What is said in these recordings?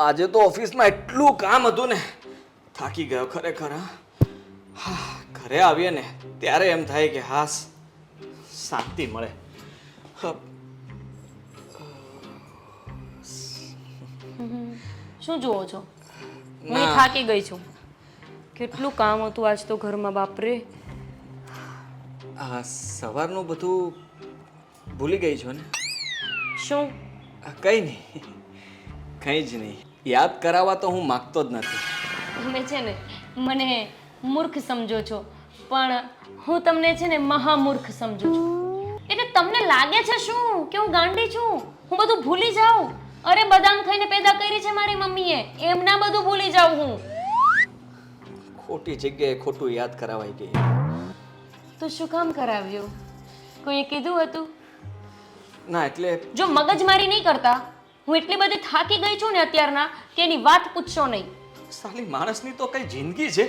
આજે તો ઓફિસમાં એટલું કામ હતું ને, થાકી ગયો ખરેખર. હા, ઘરે આવીએ ને ત્યારે એમ થાય કે હાસ શાંતિ મળે. શું જુઓ છો? હું થાકી ગઈ છું. કેટલું કામ હતું આજ તો ઘરમાં, બાપરે. આ સવારનું બધું ભૂલી ગઈ છો ને? શું? કંઈ નહીં, કંઈ જ નહીં. યાદ કરાવવા તો હું માગતો જ નથી. તમે છે ને મને મૂર્ખ સમજો છો, પણ હું તમને છે ને મહામૂર્ખ સમજુ છું. એટલે તમને લાગે છે શું કે હું ગાંડી છું? હું બધું ભૂલી જાઉં? અરે બદામ ખાઈને પેદા કરી છે મારી મમ્મીએ, એમ ના બધું ભૂલી જાઉં હું? ખોટી જગ્યાએ ખોટું યાદ કરાવાઈ ગઈ. તો શું કામ કરાવ્યું? કોઈએ કીધું હતું? ના એટલે જો મગજમારી નહીં કરતા, હું એટલી બધી થાકી ગઈ છું ને અત્યારના કે એની વાત પૂછશો નહીં. સાલી માણસની તો કઈ જિંદગી છે.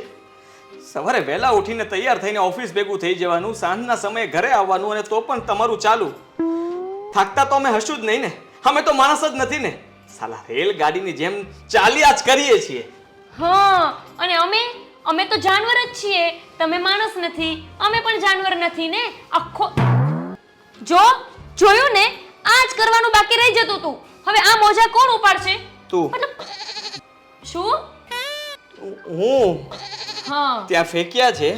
સવારે વહેલા ઉઠીને તૈયાર થઈને ઓફિસ ભેગું થઈ જવાનું, સાંજના સમયે ઘરે આવવાનું, અને તો પણ તમારું ચાલુ. થાકતા તો અમે હશું જ નહીં ને, અમે તો માણસ જ નથી ને. સાલા રેલગાડીની જેમ ચાલ્યા જ કરીએ છીએ. હા, અને અમે તો જાનવર જ છીએ. તમે માણસ નથી, અમે પણ જાનવર નથી ને. આખો જોયું ને, આ જ કરવાનું બાકી રહી જતું તું. હવે આ મોજા કોણ ઉપાડશે? તું. શું? હું હા, ત્યાં ફેંક્યા છે,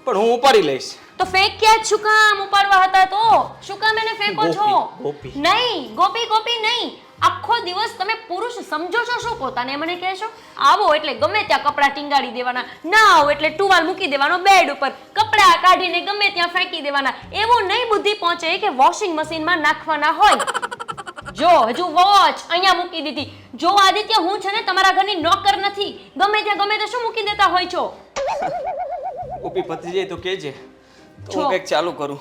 પણ હું ઉપાડી લઈશ. તો ફેંક્યા જ શું કામ? ઉપાડવા હતા તો શું કામ એને ફેંકો છો? ગોપી. નહીં, ગોપી નહીં. આખો દિવસ તમે પુરુષ સમજો છો શું પોતાને? મને કહેશો આવો એટલે ગમે ત્યાં કપડાં ટીંગાડી દેવાના, ના આવો એટલે ટુવાલ મૂકી દેવાનો બેડ ઉપર, કપડાં કાઢીને ગમે ત્યાં ફેંકી દેવાના. એવું નહીં બુદ્ધિ પહોંચે કે વોશિંગ મશીનમાં નાખવાના હોય. જો હજુ વોચ અહીંયા મૂકી દીધી. જો આદિત્ય, હું છે ને તમારા ઘરની નોકર નથી. ગમે ત્યાં ગમે તો શું મૂકી દેતા હોય છો? ગોપી પતી જાય તો કહેજે, તો હું કંઈક ચાલુ કરું.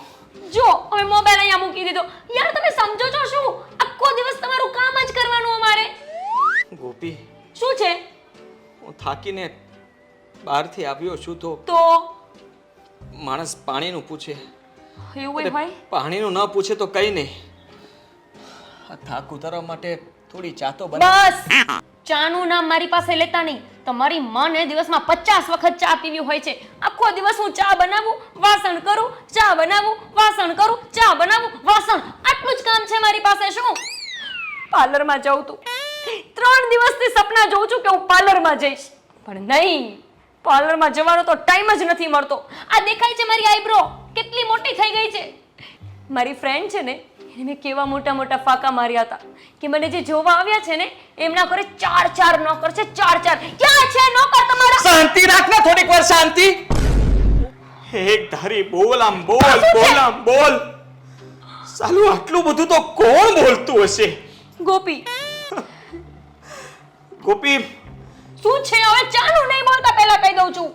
જો હવે મોબાઈલ અહીંયા મૂકી દીધો. યાર તમે સમજો છો શું? આખો દિવસ તમારું કામ જ કરવાનું અમારે. ગોપી, શું છે? હું થાકીને બહારથી આવ્યો છું તો માણસ પાણીનું પૂછે. એવું હોય? પાણીનું ન પૂછે તો કઈ નહીં. આ થાક ઉતારવા માટે થોડી ચા તો બના. બસ, ચાનું નામ મારી પાસે લેતા નહીં. તમારી મને દિવસમાં 50 વખત ચા પીવી હોય છે. આખો દિવસ હું ચા બનાવું, વાસણ કરું, ચા બનાવું, વાસણ કરું, ચા બનાવું, વાસણ. આટલું જ કામ છે મારી પાસે. શું પાર્લરમાં જાઉં તું 3 દિવસથી સપના જોઉં છું કે હું પાર્લરમાં જઈશ, પણ નહીં, પાર્લરમાં જવાનો તો ટાઈમ જ નથી મળતો. આ દેખાય છે મારી આઈબ્રો કેટલી મોટી થઈ ગઈ છે. મારી ફ્રેન્ડ છે ને, એને મેં કેવા મોટા મોટા ફાંકા માર્યા હતા કે મને જે જોવા આવ્યા છે ને એમના ઘરે 4 નોકર છે. 4 ક્યાં છે નોકર તમારા? શાંતિ રાખ ને થોડીક વાર, શાંતિ. એક ધારી બોલ, આમ બોલ. સાલું આટલું બધું તો કોણ બોલતું હશે? ગોપી. ગોપી શું છે? હવે ચાનું નહીં બોલતા પહેલા કહી દઉં છું.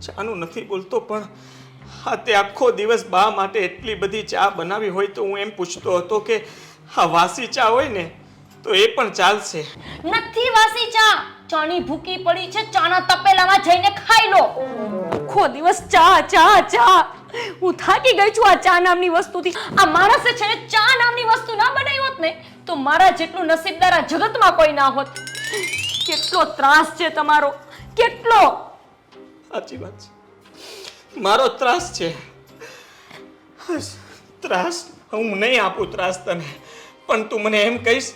ચાનું નથી બોલતો, પણ હા તે આખો દિવસ બા માટે એટલી બધી ચા બનાવી હોય તો હું એમ પૂછતો હતો કે હા વાસી ચા હોય ને તો એ પણ ચાલશે. નથી વાસી ચા. ચાની ભૂકી પડી છે, ચાના તપેલામાં જઈને ખાઈ લો. આખો દિવસ ચા. હું થાકી ગઈ છું આ ચા નામની વસ્તુથી. આ માણસે છે ને ચા નામની વસ્તુ ના બનાવી હોત ને તો મારા જેટલું નસીબદાર આ જગતમાં કોઈ ના હોત. કેટલો ત્રાસ છે તમારો, કેટલો. સાચી વાત છે, મારો ત્રાસ છે. ત્રાસ હું નહીં આપું ત્રાસ તને, પણ તું મને એમ કહીશ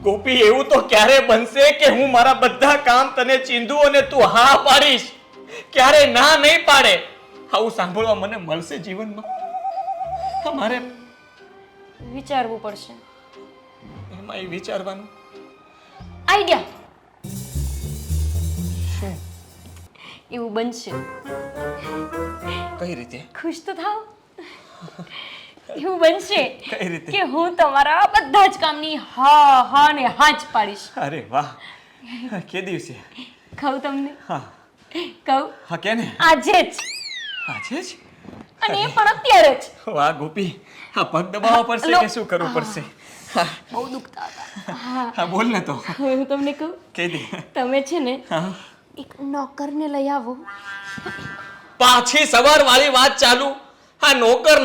ગોપી, એવું તો ક્યારે બનશે કે હું મારા બધા કામ તને ચીંધું અને તું હા પાડીશ, ક્યારે ના નહીં પાડે? આવું સાંભળવા મને મળશે જીવનમાં? મારે વિચારવું પડશે. એમાં એ વિચારવાનું આઈડિયા એવું બનશે. કઈ રીતે? ખુશ તો થાવ. એવું બનશે કઈ રીતે? કે હું તમારા બધા જ કામની હા ને હા જ પાડીશ. અરે વાહ, કે દિવસે? કહું તમને? હા કહું? હા કે ને? આજે જ. આજે જ? અને એ પણ અત્યારે જ. વાહ ગોપી, આ પગ દબાવવા પડશે કે શું કરવું પડશે? બહુ દુખતા હતા. હા બોલ ને તો. હવે હું તમને કહું, કહી દે. તમે છે ને હા, એક નોકરને લઈ આવો. પાછી સવાર વાળી વાત ચાલુ. હા નોકર,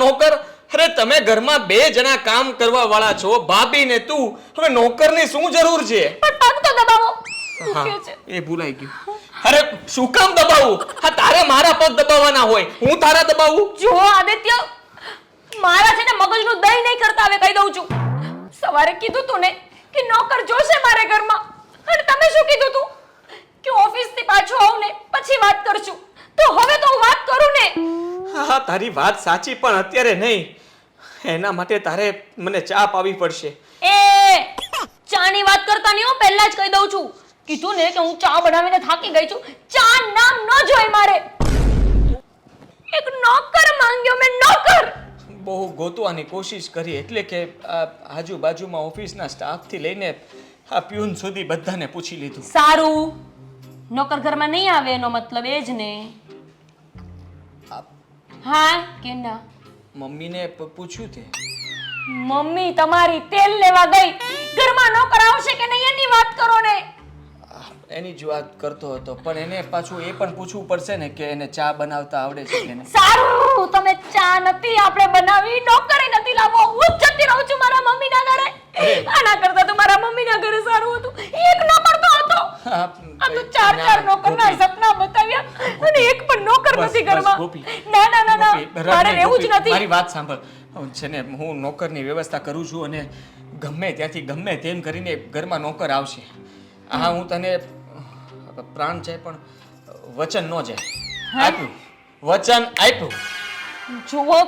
અરે તમે ઘરમાં 2 જણા કામ કરવા વાળા છો, ભાભી ને તું. હવે નોકરની શું જરૂર છે? પણ પગ તો દબાવો. શું હા, કહે છે? એ ભૂલાઈ ગયું. અરે શું કામ દબાવું? હા, તારે મારા પગ દબાવવાના હોય, હું તારા દબાવું? જો આદિત્ય, મારા છે ને મગજનું દહીં નહીં કરતા, હવે કહી દઉં છું. સવારે કીધું તું ને કે નોકર જોશે મારે ઘરમાં, અને તમે શું કીધું તું કે ઓફિસથી પાછું આવું ને પછી વાત કરશું. તો હવે તો હું વાત કરું ને. હા, તારી વાત સાચી, પણ અત્યારે નહીં. એના માટે તારે મને ચા પાવી પડશે. એ ચાની વાત કરતા નહીં, હું પહેલા જ કહી દઉં છું. કીધું ને કે હું ચા બનાવીને થાકી ગઈ છું. ચા નામ ન જોઈ મારે. એક નોકર માંગ્યો મેં, નોકર. બહુ ગોતવાની કોશિશ કરી, એટલે કે આ આજુબાજુમાં ઓફિસના સ્ટાફથી લઈને આ પ્યુન સુધી બધાને પૂછી લીધું. સારું, નોકર ઘરમાં નહીં આવે એનો મતલબ એ જ ને. આ હા કે ના? મમ્મીને પૂછ્યું તે? મમ્મી તમારી તેલ લેવા ગઈ, ઘરમાં નોકર આવશે કે નહીં એની વાત કરો ને. એની જ વાત કરતો હતો, પણ એને પાછું એ પણ પૂછવું પડશે ને કે એને ચા બનાવતા આવડે છે કે નહીં. સારું, તમે ચા નથી આપણે બનાવી, નોકરે નથી લાવો, હું જ જતી રહું છું મારા મમ્મીના ઘરે. આના કરતા તો મારા મમ્મીના ઘરે સારું હતું. એક નોકર તો હતો, આ તો ચાર નોકરના સપના બતાવ્યા, અને એક પણ નોકર નથી ઘરમાં. ના ના ના ના, મારે રહેવું જ નથી. મારી વાત સાંભળ. છે ને, હું નોકરની વ્યવસ્થા કરું છું, અને ગમે ત્યાંથી ગમે તેમ કરીને ઘરમાં નોકર આવશે. હા, હું તને પ્રાણ જાય પણ વચન ન જાય. આપ્યું, વચન આપ્યું. જુઓ,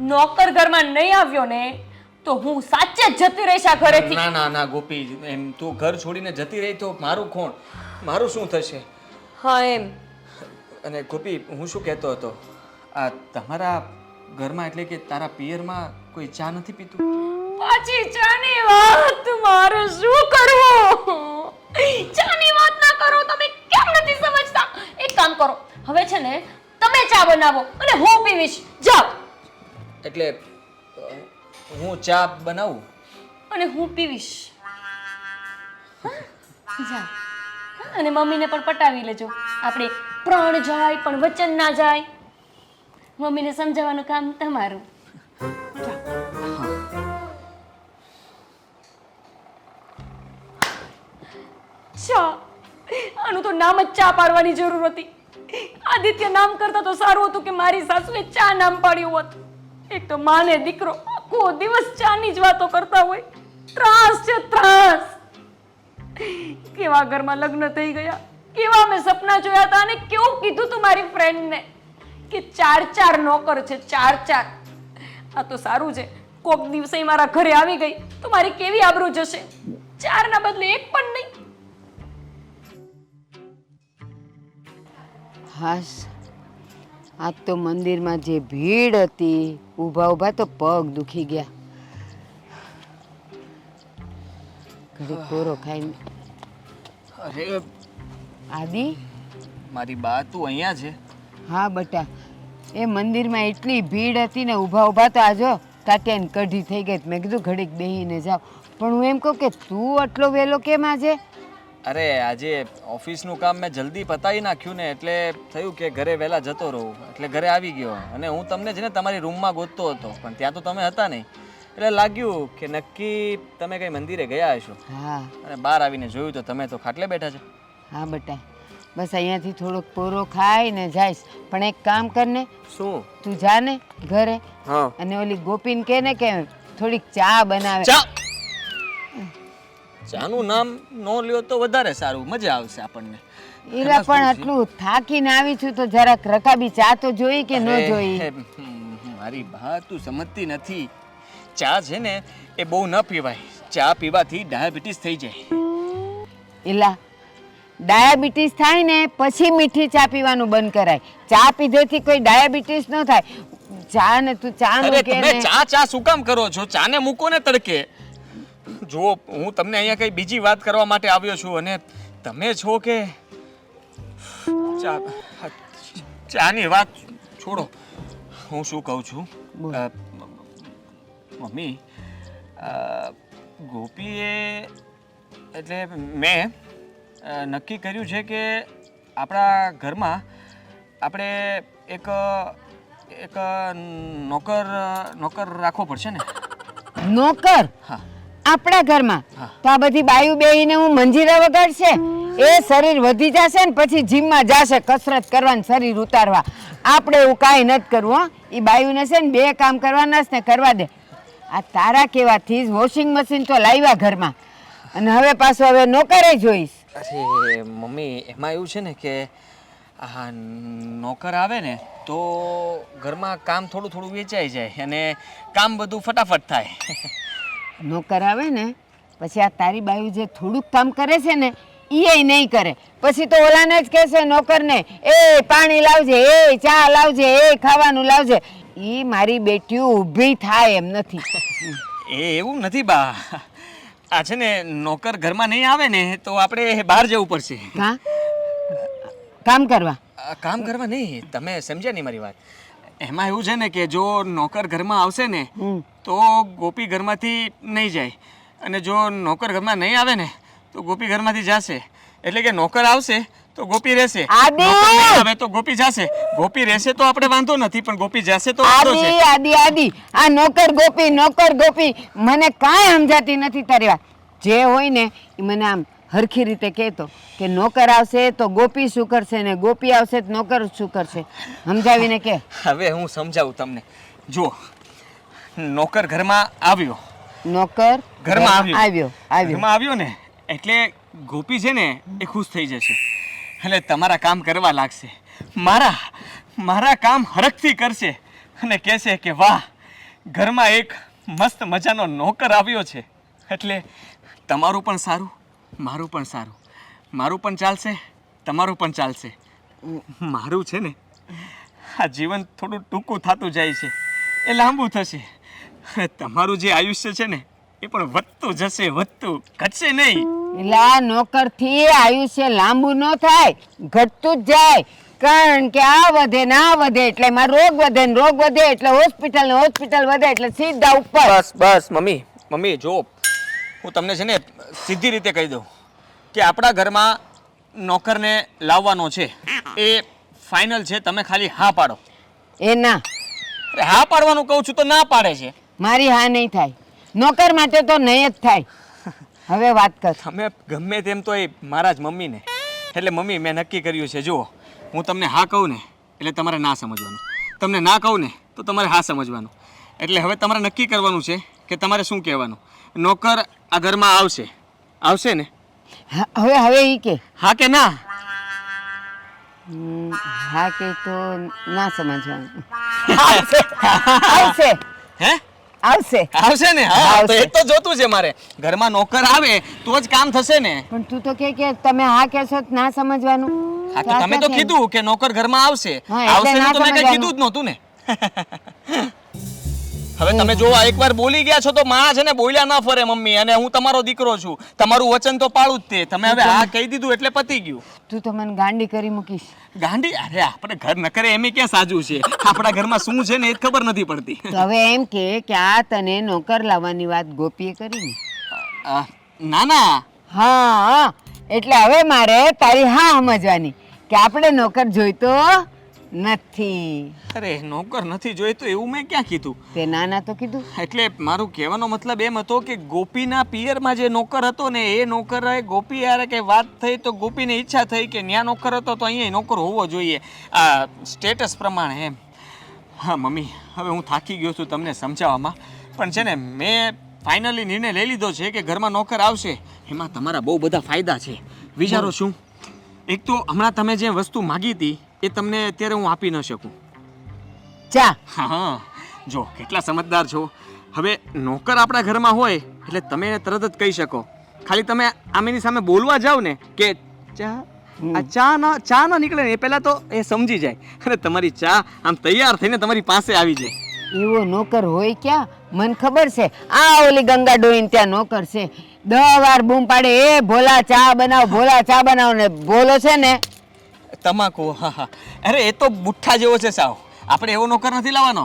નોકર ઘરમાં નહીં આવ્યો ને તો હું સાચે જ જતી રહીશ આ ઘરેથી. ના ના ના ગોપી, એમ તું ઘર છોડીને જતી રહી તો મારું કોણ, મારું શું થશે? હા એમ. અને ગોપી, હું શું કહેતો હતો, આ તમારા ઘરમાં એટલે કે તારા પિયરમાં કોઈ ચા નથી પીતું? પાછી ચાની વાત મારે શું કરવું? ચાની વાત ના કરો, તમે કેમ નથી સમજતા? એક કામ કરો, હવે છે ને તમે ચા બનાવો અને હું પીવીશ. જાઓ. એટલે હું ચા બનાવું અને હું પીવીશ. જાઓ. અને મમ્મીને પણ પટાવી લેજો. આપણે પ્રાણ જાય પણ વચન ના જાય. મમ્મીને સમજાવવાનું કામ તમારું. ચા, આનું તો નામ જ ચા પાડવાની જરૂર હતી. આદિત્ય નામ કરતા તો સારું હતું કે મારી સાસુએ ચા નામ પાડ્યું હોત. એક તો માને દીકરો આખો દિવસ ચાની જ વાતો કરતા હોય. ત્રાસ છે, ત્રાસ. કેવા ઘરમાં લગ્ન થઈ ગયા, કેવા મેં સપના જોયા હતા, અને કેવું કીધું તું મારી ફ્રેન્ડને કે 4 નોકર છે, 4. આ તો સારું છે, કોક દિવસે મારા ઘરે આવી ગઈ તો મારી કેવી આબરૂ જશે. 4 ના બદલે 1 પણ નહીં. હાશ, આજ તો મંદિરમાં જે ભીડ હતી, ઊભા ઊભા તો પગ દુખી ગયા. ઘડીક કોરો ખાઈને. અરે આદિ, મારી બા, તું અહીંયા છે? હા બટા, એ મંદિરમાં એટલી ભીડ હતી ને, ઊભા ઊભા તો આજો કાટ્યાને કઢી થઈ ગઈ. મેં કીધું ઘડીક બેહીને જાઓ, પણ હું એમ કહું કે તું આટલો વહેલો કેમ આજે? અરે આજે ઓફિસનું કામ મેં જલ્દી પતાવી નાખ્યું ને, એટલે થયું કે ઘરે વહેલા જતો રહું, એટલે ઘરે આવી ગયો. અને હું તમને છે ને તમારી રૂમમાં ગોતતો હતો, પણ ત્યાં તો તમે હતા નહીં, એટલે લાગ્યું કે નક્કી તમે કઈ મંદિરે ગયા હશો. હા. અને બહાર આવીને જોયું તો તમે તો ખાટલે બેઠા છો. હા બટા, બસ અહીંયાથી થોડોક પોરો ખાઈને જઈશ. પણ એક કામ કરને, શું? તું જા ને ઘરે, હા. અને ઓલી ગોપીને કહે ને કે થોડીક ચા બનાવે. ચા? ચાનું નામ નો લ્યો તો વધારે સારું, મજા આવશે આપણને. એલા પણ આટલું થાકીને આવી છું તો જરાક રકાબી ચા તો જોઈ કે ન જોઈ? મારી બા, તું સમજતી નથી. ચા છે ને એ બહુ ન પીવાય. ચા પીવાથી ડાયાબિટીસ થઈ જાય. એલા, ડાયાબિટીસ થાય ને પછી મીઠી ચા પીવાનું બંધ કરાય. ચા પીધેથી કોઈ ડાયાબિટીસ ન થાય. ચા ને તું ચા અરે મૂકે તમે ને. ચા શું કામ કરો છો? ચાને મૂકો ને તડકે. જો હું તમને અહીંયા કઈ બીજી વાત કરવા માટે આવ્યો છું, અને તમે છો કે ચાની વાત છોડો. હું શું કહું છું, મમ્મી, ગોપીએ એટલે મેં નક્કી કર્યું છે કે આપણા ઘરમાં આપણે એક એક નોકર રાખવો પડશે ને. નોકર હા. આપણા ઘરમાં હા. તો આ બધી બાયું બેહીને હું મંજીરા વગાડશે એ શરીર વધી જશે ને પછી જીમમાં જશે કસરત કરવાનું શરીર ઉતારવા. આપણે એવું કાંઈ નથી કરવું હો. એ બાયુને છે ને 2 કામ કરવાના છે ને કરવા દે. આ તારા કહેવાથી જ વોશિંગ મશીન તો લાવ્યા ઘરમાં અને હવે પાછું હવે નોકરે જોઈશ. અરે મમ્મી, એમાં એવું છે ને કે આ નોકર આવે ને તો ઘરમાં કામ થોડું થોડું વેચાઈ જાય અને કામ બધું ફટાફટ થાય. નોકર આવે ને પછી આ તારી બાયુ જે થોડુંક કામ કરે છે ને એ નહીં કરે. પછી તો ઓલાને જ કહેશે નોકરને, એ પાણી લાવજે, એ ચા લાવજે, એ ખાવાનું લાવજે. એ મારી બેટીઓ ઊભી થાય એમ નથી. એ એવું નથી બા. આ છે ને નોકર ઘરમાં નહીં આવે ને તો આપણે બહાર જવું પડશે. હા, કામ કરવા. કામ કરવા નહીં, તમે સમજ્યા નહીં મારી વાત. એમાં એવું છે ને કે જો નોકર ઘરમાં આવશે ને તો ગોપી ઘરમાંથી નહીં જાય અને જો નોકર ઘરમાં નહીં આવે ને તો ગોપી ઘરમાંથી જશે. એટલે કે નોકર આવશે તો ગોપી રહેશે, આદિ! નોકર નહીં આવે તો ગોપી જશે. ગોપી રહેશે તો આપણે વાંધો નથી, પણ ગોપી જશે તો વાંધો છે. આદિ આ નોકર ગોપી મને કાંઈ સમજાતી નથી તારી વાત. જે હોય ને એ મને આમ હરખી રીતે કહેતો કે નોકર આવશે તો ગોપી શું કરશે ને ગોપી આવશે તો નોકર શું કરશે, સમજાવીને કે. હવે હું સમજાવું તમને. જો નોકર ઘરમાં આવ્યો, નોકર ઘરમાં આવ્યો ઘરમાં આવ્યો ને એટલે ગોપી છે ને એ ખુશ થઈ જશે અને તમારા કામ કરવા લાગશે. મારા કામ હરખથી કરશે અને કહેશે કે વાહ, ઘરમાં એક મસ્ત મજાનો નોકર આવ્યો છે. એટલે તમારું પણ સારું, મારું પણ સારું. મારું પણ ચાલશે, તમારું પણ ચાલશે. મારું છે ને આ જીવન થોડું ટૂંકું થતું જાય છે, એ લાંબુ થશે. તમારું જે આયુષ્ય છે ને એ પણ વધતું જશે, વધતું, ઘટશે નહીં. એટલે આ નોકરથી આયુષ્ય લાંબુ ન થાય, ઘટતું જ જાય. કારણ કે આ વધે ને આ વધે એટલે એમાં રોગ વધે ને રોગ વધે એટલે હોસ્પિટલ ને હોસ્પિટલ વધે એટલે સીધા ઉપર. બસ મમ્મી જો હું તમને છે ને સીધી રીતે કહી દઉં કે આપણા ઘરમાં નોકરને લાવવાનો છે એ ફાઇનલ છે. તમે ખાલી હા પાડો. એ ના, અરે હા પાડવાનું કહું છું તો ના પાડે છે. મારી હા નહીં થાય, નોકર માટે તો નહીં જ થાય. હવે વાત કર. તમે ગમે તેમ તો એ મારા જ મમ્મીને. એટલે મમ્મી મેં નક્કી કર્યું છે, જુઓ હું તમને હા કહું ને એટલે તમારે ના સમજવાનું, તમને ના કહું ને તો તમારે હા સમજવાનું. એટલે હવે તમારે નક્કી કરવાનું છે કે તમારે શું કહેવાનું. નોકર આ ઘરમાં આવશે ને? હવે ઈ કે હા કે ના? હા કે તો ના સમજવાનું. આવશે હે? આવશે ને? હા, તો એ તો જોતું છે મારે. ઘરમાં નોકર આવે તો જ કામ થશે ને. પણ તું તો કે તમે હા કહેશો તો ના સમજવાનું. હા, તો તમે તો કીધું કે નોકર ઘરમાં આવશે. હા, એટલે આવશે ને ના તો મેં કઈ સમજવાનું. કીધું જ નહોતું ને. હવે તમે જો આ એકવાર બોલી ગયા છો તો માં છે ને બોલ્યા ના ફરે મમ્મી. અને હું તમારો દીકરો છું, તમારું વચન તો પાળું જ તે. તમે હવે હા કહી દીધું એટલે પતી ગયું. તું તો મને ગાંડી કરી મૂકીશ. ગાંડી? અરે આપણે ઘર ન કરે એમ ક્યાં સાજું છે. આપણા ઘરમાં શું છે ને એ જ ખબર નથી પડતી. તો હવે એમ કે આ તને નોકર લાવવાની વાત ગોપીએ કરી ને? ના. હા, એટલે હવે મારે તારી હા સમજવાની કે આપણે નોકર જોઈતો નથી. અરે નોકર નથી જોઈતો એવું મેં ક્યાં કીધું? તે ના તો કીધું. એટલે મારું કહેવાનો મતલબ એમ હતો કે ગોપીના પિયરમાં જે નોકર હતો ને એ નોકરે ગોપી યાર કે વાત થઈ તો ગોપીને ઈચ્છા થઈ કે ન્યા નોકર હતો તો અહીંયા નોકર હોવો જોઈએ આ સ્ટેટસ પ્રમાણે એમ. હા મમ્મી, હવે હું થાકી ગયો છું તમને સમજાવવામાં, પણ છે ને મેં ફાઇનલી નિર્ણય લઈ લીધો છે કે ઘરમાં નોકર આવશે. એમાં તમારા બહુ બધા ફાયદા છે. વિચારો શું? એક તો હમણાં તમે જે વસ્તુ માગી હતી એ તમને અત્યારે હું આપી ન શકું. ચા. હા, જો કેટલા સમજદાર છો. હવે નોકર આપણા ઘરમાં હોય એટલે તમે એને તરત જ કહી શકો. ખાલી તમે આમેની સામે બોલવા જાવ ને કે ચા, આ ચા ના નીકળે ને એ પહેલા તો એ સમજી જાય અને તમારી ચા આમ તૈયાર થઈને તમારી પાસે આવી જાય. એવો નોકર હોય ક્યાં? મને ખબર છે આ ઓલી ગંગા ડોહીને ત્યાં નોકર છે. 10 વાર બૂમ પાડે, એ ભોલા ચા બનાવ, ભોલા ચા બનાવ, ને બોલો છે ને તમાકુ. હા. અરે એ તો બુઠ્ઠા જેવો છે સાવ. આપણે એવો નોકર નથી લાવવાનો,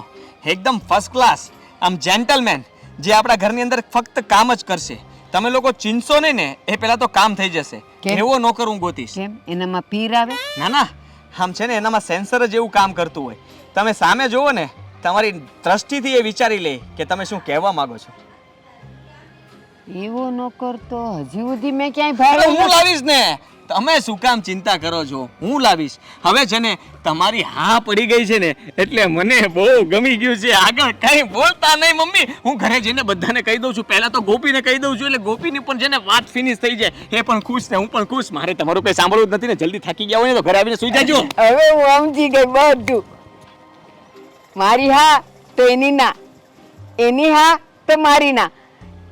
એકદમ ફર્સ્ટ ક્લાસ, આમ જેન્ટલમેન, જે આપણા ઘરની અંદર ફક્ત કામ જ કરશે. તમે લોકો ચિંતો નહીં ને એ પહેલા તો કામ થઈ જશે. એવો નોકર હું ગોતીશ. કેમ? એનામાં પીર આવે? ના, આમ છે ને એનામાં સેન્સર જ એવું કામ કરતું હોય. તમે સામે જુઓ ને તમારી દ્રષ્ટિથી એ વિચારી લે કે તમે શું કહેવા માંગો છો. એવો નોકર તો હજી સુધી મેં ક્યાંય અરે ભાડે હું લાવીશ ને, તમે શું કામ ચિંતા કરો છો, હું લાવીશ. હવે છે ને તમારી હા પડી ગઈ છે ને એટલે મને બહુ ગમી ગયું છે. આગળ કઈ બોલતા નહીં મમ્મી, હું ઘરે જઈને બધાને કહી દઉં છું. પહેલા તો ગોપીને કહી દઉં છું એટલે ગોપીની પણ છે ને વાત ફિનિશ થઈ જાય. એ પણ ખુશ ને હું પણ ખુશ. મારે તમારું કઈ સાંભળવું જ નથી ને. જલ્દી થાકી ગયા હોય ને તો ઘરે આવીને સુઈ જાજો. હવે હું સમજી ગઈ બધું. મારી હા તો એની ના, એની હા તો મારી ના.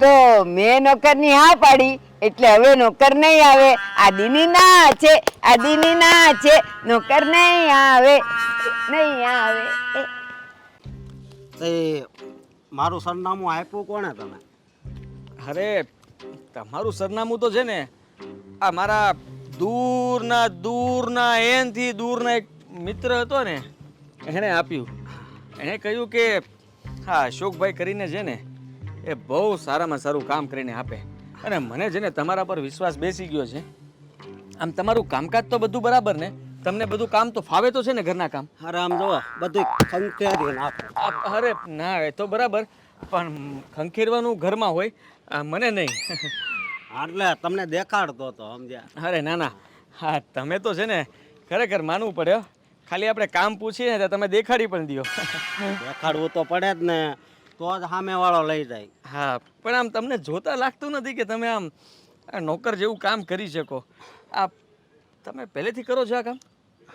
તો મેં નોકરની હા પાડી એટલે હવે નોકર નહીં આવે. આદિની ના છે, આદિની ના છે, નોકર નહીં આવે, નહીં આવે. તે મારું સરનામું આપ્યું કોણે તમે? અરે તમારું સરનામું તો છે ને આ મારા દૂરના એનથી દૂરના એક મિત્ર હતો ને એણે આપ્યું. એણે કહ્યું કે હા અશોકભાઈ કરીને છે ને એ બહુ સારામાં સારું કામ કરીને આપે. અને મને છે ને તમારા પર વિશ્વાસ બેસી ગયો છે. આમ તમારું કામકાજ તો બધું બરાબર ને? તમને બધું કામ તો ફાવે તો છે ને ઘરના કામ? અરે આમ જો બધું ખંખેરી નાખો. અરે ના એ તો બરાબર, પણ ખંખેરવાનું ઘરમાં હોય, મને નહીં. એટલે તમને દેખાડતો તો સમજ્યા? અરે ના ના, હા તમે તો છે ને ખરેખર માનવું પડે હો. ખાલી આપણે કામ પૂછીએ ને તો તમે દેખાડી પણ દો. દેખાડવું તો પડે જ ને, તો જ સામેવાળો લઈ જાય. હા પણ આમ તમને જોતા લાગતું નથી કે તમે આમ આ નોકર જેવું કામ કરી શકો. આ તમે પહેલેથી કરો છો આ કામ?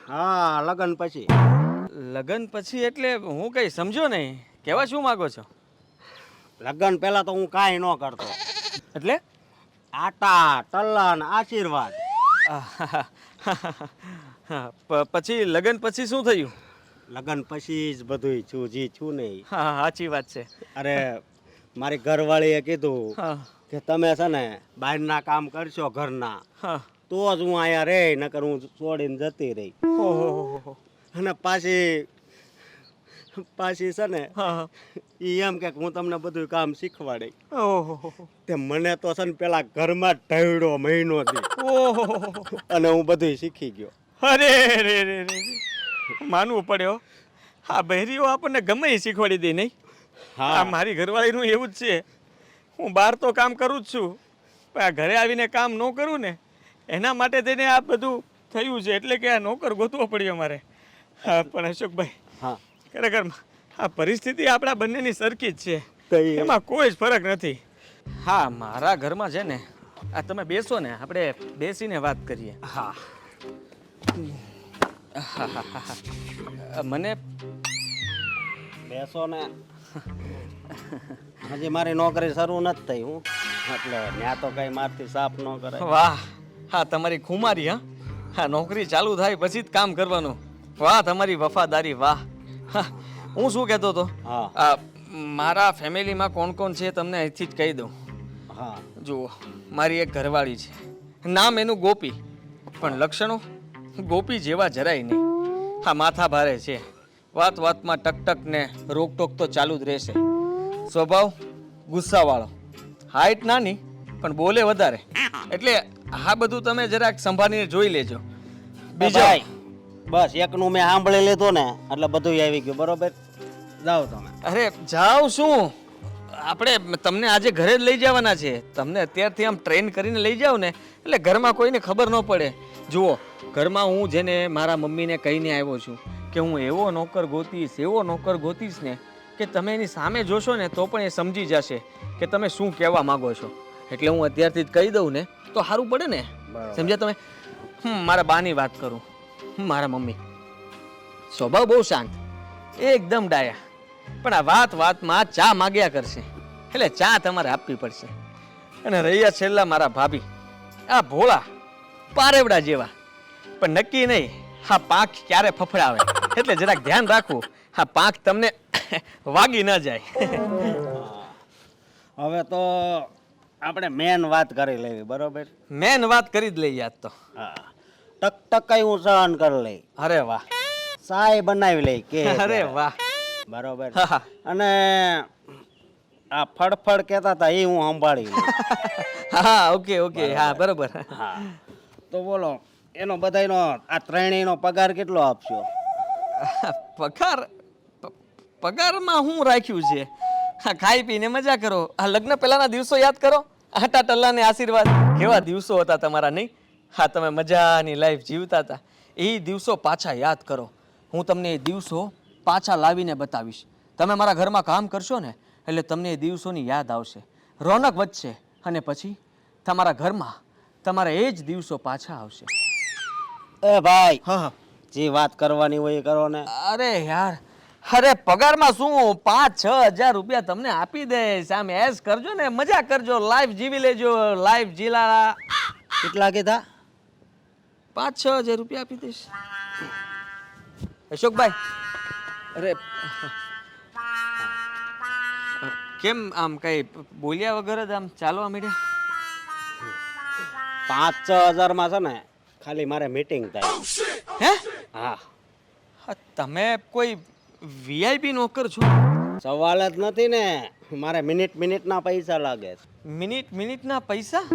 હા, લગ્ન પછી. લગ્ન પછી એટલે હું કંઈ સમજો નહીં. કહેવા શું માગો છો? લગ્ન પહેલા તો હું કાંઈ ન કરતો. એટલે આટા ટલ્લા આશીર્વાદ. પછી લગ્ન પછી શું થયું? લગ્ન પછી જ બધું છું જી છું નહીં. હા સાચી વાત છે. અરે મારી ઘરવાળીએ કીધું હા કે તમે છે ને બહારના કામ કરશો ઘરના હા. તો જ હું અહીંયા રહે, નકર હું છોડીને જતી રહી. ઓહો. અને પાછી છે ને હા એ એમ કે હું તમને બધું કામ શીખવાડી. ઓહો. તે મને તો છે ને પેલા ઘરમાં જ ઢળ્યો મહિનો થી ઓહો. અને હું બધું શીખી ગયો. અરે રે રે રે માનવું પડ્યો. હા બહેરીઓ આપણને ગમે એ શીખવાડી દે નહીં? હા મારી ઘરવાળીનું એવું જ છે. હું બહાર તો કામ કરું જ છું, પણ આ ઘરે આવીને કામ ન કરું ને એના માટે થઈને આ બધું થયું છે. એટલે કે આ નોકર ગોતવો પડ્યો મારે. હા પણ અશોકભાઈ હા, ખરેખર આ પરિસ્થિતિ આપણા બંનેની સરખી જ છે, કઈ એમાં કોઈ જ ફરક નથી. હા મારા ઘરમાં છે ને આ તમે બેસો ને આપણે બેસીને વાત કરીએ. હા. મને બેસો ને. હજી મારી નોકરી શરૂ નથી થઈ. હું એટલે ત્યાં તો કઈ મારથી સાફ ન કરે. વાહ, હા તમારી ખુમારી. હા નોકરી ચાલુ થાય પછી જ કામ કરવાનું. વાહ તમારી વફાદારી, વાહ. હા, હું શું કહેતો હતો, હા મારા ફેમિલીમાં કોણ કોણ છે તમને અહીંથી જ કહી દઉં. હા. જુઓ મારી એક ઘરવાળી છે, નામ એનું ગોપી, પણ લક્ષણો ગોપી જેવા જરાય નહીં. હા માથા ભારે છે, વાત વાતમાં ટકટક ને રોકટોક તો ચાલુ જ રહેશે. સ્વભાવ ગુસ્સાવાળો, હાઈટ નાની પણ બોલે વધારે. એટલે આ બધું તમે જરાક સંભાળીને જોઈ લેજો. બીજો ભાઈ બસ એકનું મેં સાંભળી લીધું ને એટલે બધું આવી ગયું. બરોબર, જાઓ તમે. અરે જાવ શું, આપણે તમને આજે ઘરે જ લઈ જવાના છે. તમને અત્યારથી આમ ટ્રેન કરીને લઈ જાવ ને એટલે ઘરમાં કોઈને ખબર ન પડે. જુઓ ઘરમાં હું જેને મારા મમ્મીને કહીને આવ્યો છું કે હું એવો નોકર ગોતીશ ને કે તમે એની સામે જોશો ને તો પણ એ સમજી જશે કે તમે શું કહેવા માગો છો. એટલે હું અત્યારથી જ કહી દઉં ને તો સારું પડે ને. સમજ્યા તમે? મારા બાની વાત કરું, મારા મમ્મી સ્વભાવ બહુ શાંત, એકદમ ડાયા, પણ આ વાત વાતમાં ચા માગ્યા કરશે. એટલે ચા તમારે આપવી પડશે. અને રહ્યા છેલ્લા મારા ભાભી, આ ભોળા પારેવડા જેવા, પણ નક્કી નહીં હા પાંખ ક્યારે ફફડાવે. એટલે જરાક ધ્યાન રાખવું હા પાંખ તમને વાગી ન જાય. હવે તો આપણે મેન વાત કરી લેવી. બરોબર, મેન વાત કરી જ લઈએ આજ તો. હા, ટકટકાઈ હું સહન કરી લઈ. અરે વાહ, સાય બનાવી લઈ કે. અરે વાહ. બરોબર. હા, હા. અને આ ફડફડ કહેતા હતા એ હું સંભાળી લઉં. હા ઓકે ઓકે, હા બરોબર. હા તો બોલો એનો બધાયનો આ ત્રણેયનો પગાર કેટલો આપશો? પગાર પગારમાં હું રાખ્યું છે? હા, ખાઈ પીને મજા કરો. આ લગ્ન પહેલાના દિવસો યાદ કરો. આટા ટલ્લાને આશીર્વાદ. કેવા દિવસો હતા તમારા, નહીં? હા, તમે મજાની લાઈફ જીવતા હતા. એ દિવસો પાછા યાદ કરો. હું તમને એ દિવસો પાછા લાવીને બતાવીશ. તમે મારા ઘરમાં કામ કરશો ને એટલે તમને એ દિવસોની યાદ આવશે, રોનક વધશે, અને પછી તમારા ઘરમાં તમારા એ જ દિવસો પાછા આવશે. એ ભાઈ, હા હા. જે વાત કરવાની હોય એ કરો ને. અરે યાર, અરે પગારમાં શું 5-6 હજાર રૂપિયા તમને આપી દઈશ. આમ એસ કરજો ને, મજા કરજો, લાઈફ જીવી લેજો, લાઈફ જીલા. કેટલા કીધા? 5-6 હજાર રૂપિયા આપી દઈશ. અશોકભાઈ, અરે કેમ આમ કઈ બોલ્યા વગર જ આમ ચાલવા માંડ્યા? 5-6 હજારમાં છે ને ખાલી મારે મીટિંગ થાય. હે? હા, હા, તમે કોઈ વીઆઈપી નોકર છો? સવાલ જ નથી ને. મારે મિનિટના પૈસા લાગે છે. મિનિટના પૈસા?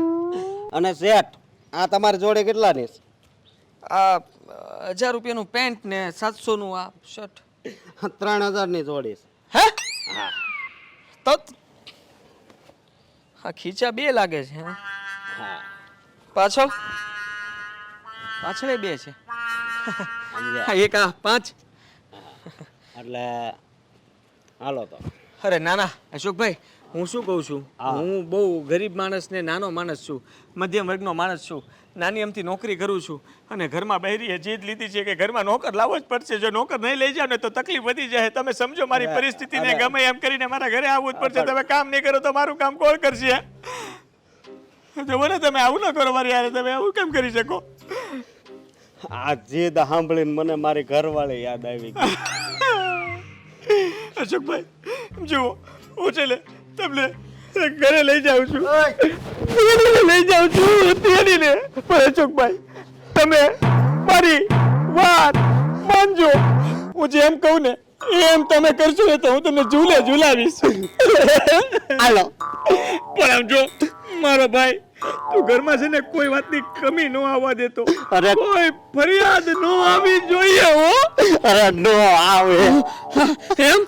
અને શેઠ, આ તમારી જોડે કેટલાની છે? આ 1000 રૂપિયાનું પેન્ટ ને 700નું આ શર્ટ. 3000ની જોડી છે. હે? હા તો હા, ખીચા 2 લાગે છે. હા. હા, પાછળ પાછળ 2 છે. સમજ્યા? હા, એક આ 5. એટલે હાલો તો. અરે ના ના અશોકભાઈ, હું શું કહું છું, હું બહુ ગરીબ માણસ ને નાનો માણસ છું, મધ્યમ વર્ગનો માણસ છું, નાની અમથી નોકરી કરું છું, અને ઘરમાં બહેરીએ જીદ લીધી છે કે ઘરમાં નોકર લાવવો જ પડશે. જો નોકર નહીં લઈ જાવ ને તો તકલીફ વધી જાય. તમે સમજો મારી પરિસ્થિતિને, ગમે એમ કરીને મારા ઘરે આવવું જ પડશે. તમે કામ નહીં કરો તો મારું કામ કોણ કરશે? જો ને, તમે આવું ન કરો મારી યાર. તમે આવું કેમ કરી શકો? આ જીદ સાંભળીને મને મારી ઘરવાળી યાદ આવી ગઈ. અશોકભાઈ જુઓ, હું છે ને તમને ઘરે લઈ જાઉં છું, લઈ જાઉં છું તેડીને. પણ અશોકભાઈ, તમે મારી વાત માનજો. હું જેમ કહું ને એમ તમે કરશો ને તો હું તમને ઝૂલાવીશ. હાલો. પણ આમ જો મારો ભાઈ, તું ઘરમાં છે ને કોઈ વાતની કમી ન આવવા દેતો. અરે કોઈ ફરિયાદ ન આવી જોઈએ. હો, અરે નો આવે. એમ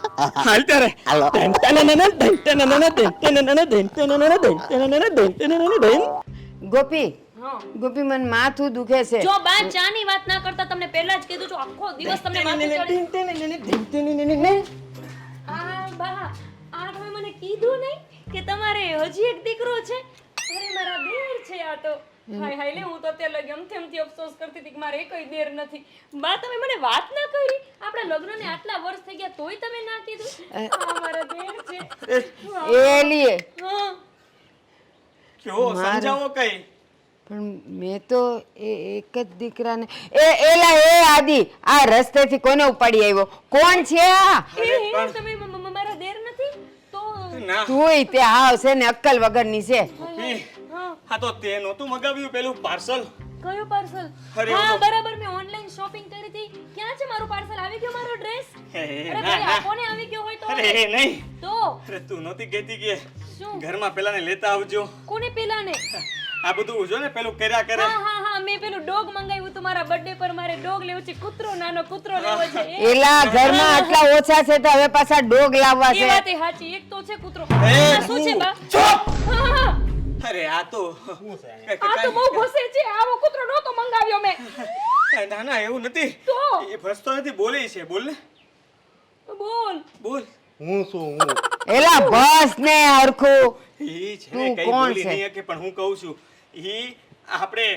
હાલ ત્યારે. હાલો. ગોપી, ગોપી, મને માથું દુખે છે. જો બા ચાની વાત ના કરતા, તમને પહેલા જ કીધું છું, આખો દિવસ તમને માથું ચડે. આ બા, આ તમે મને કીધું નહીં કે તમારે હજી એક દીકરો છે? અરે મારા દેર છે આ તો. હાય હાય લે, હું તો અત્યારે લગી અમથી અફસોસ કરતી હતી કે મારે કઈ દેર નથી. બા તમે મને વાત ના કરી. આપણા લગ્નને આટલા વર્ષ થઈ ગયા તોય તમે ના કીધું. આ મારા દેર છે. એલીએ હા, જો સમજાવો કઈ. પણ મેં તો એક જ દીકરાને એ આદિ, આ રસ્તેથી કોને ઉપાડી આવ્યો? કોણ છે આ? તમે મારા દેર નથી તો? ના, તુંય તે આવશે ને અક્કલ વગરની છે. હા, હા તો તે નહોતું મગાવ્યું પેલું પાર્સલ? કયું પાર્સલ? અરે હા ઓલો. બરાબર, મેં ઓનલાઈન શોપિંગ કરી હતી. ક્યાં છે મારું પાર્સલ? આવી ગયો મારો ડ્રેસ? અરે ના, ભાઈ, ના. આ કોને આવી ગયો હોય તો? અરે એ નહીં. તો અરે તું નહોતી કહેતી કે શું? ઘરમાં પેલાને લેતા આવજો? કોને પેલાને? આ બધું જો ને પેલું કર્યા કરે. હા હા હા, મેં પેલું ડોગ મંગાવ્યું હતું મારા બર્થડે પર. મારે ડોગ લેવો છે, કૂતરો, નાનો કૂતરો લેવો છે. એલા ઘરમાં આટલા ઓછા છે તો હવે પાછા ડોગ લાવવા એ છે. વાત એ સાચી, એક તો છે કૂતરો. એ, આ શું છે બા? ચૂપ! હા, હા. અરે આ તો આ તો બહુ ઘસે છે. આવો કૂતરો નહોતો મંગાવ્યો મેં. ના ના એવું નથી. તો એ ભસતો નથી, બોલે છે. બોલ ને, બોલ. બોલ. હું શું હું? એલા બસ ને હરખું. ઈ છે તું ને કઈ કોણ બોલી છે? નહીં કે, પણ હું કહું છું ઈ આપણે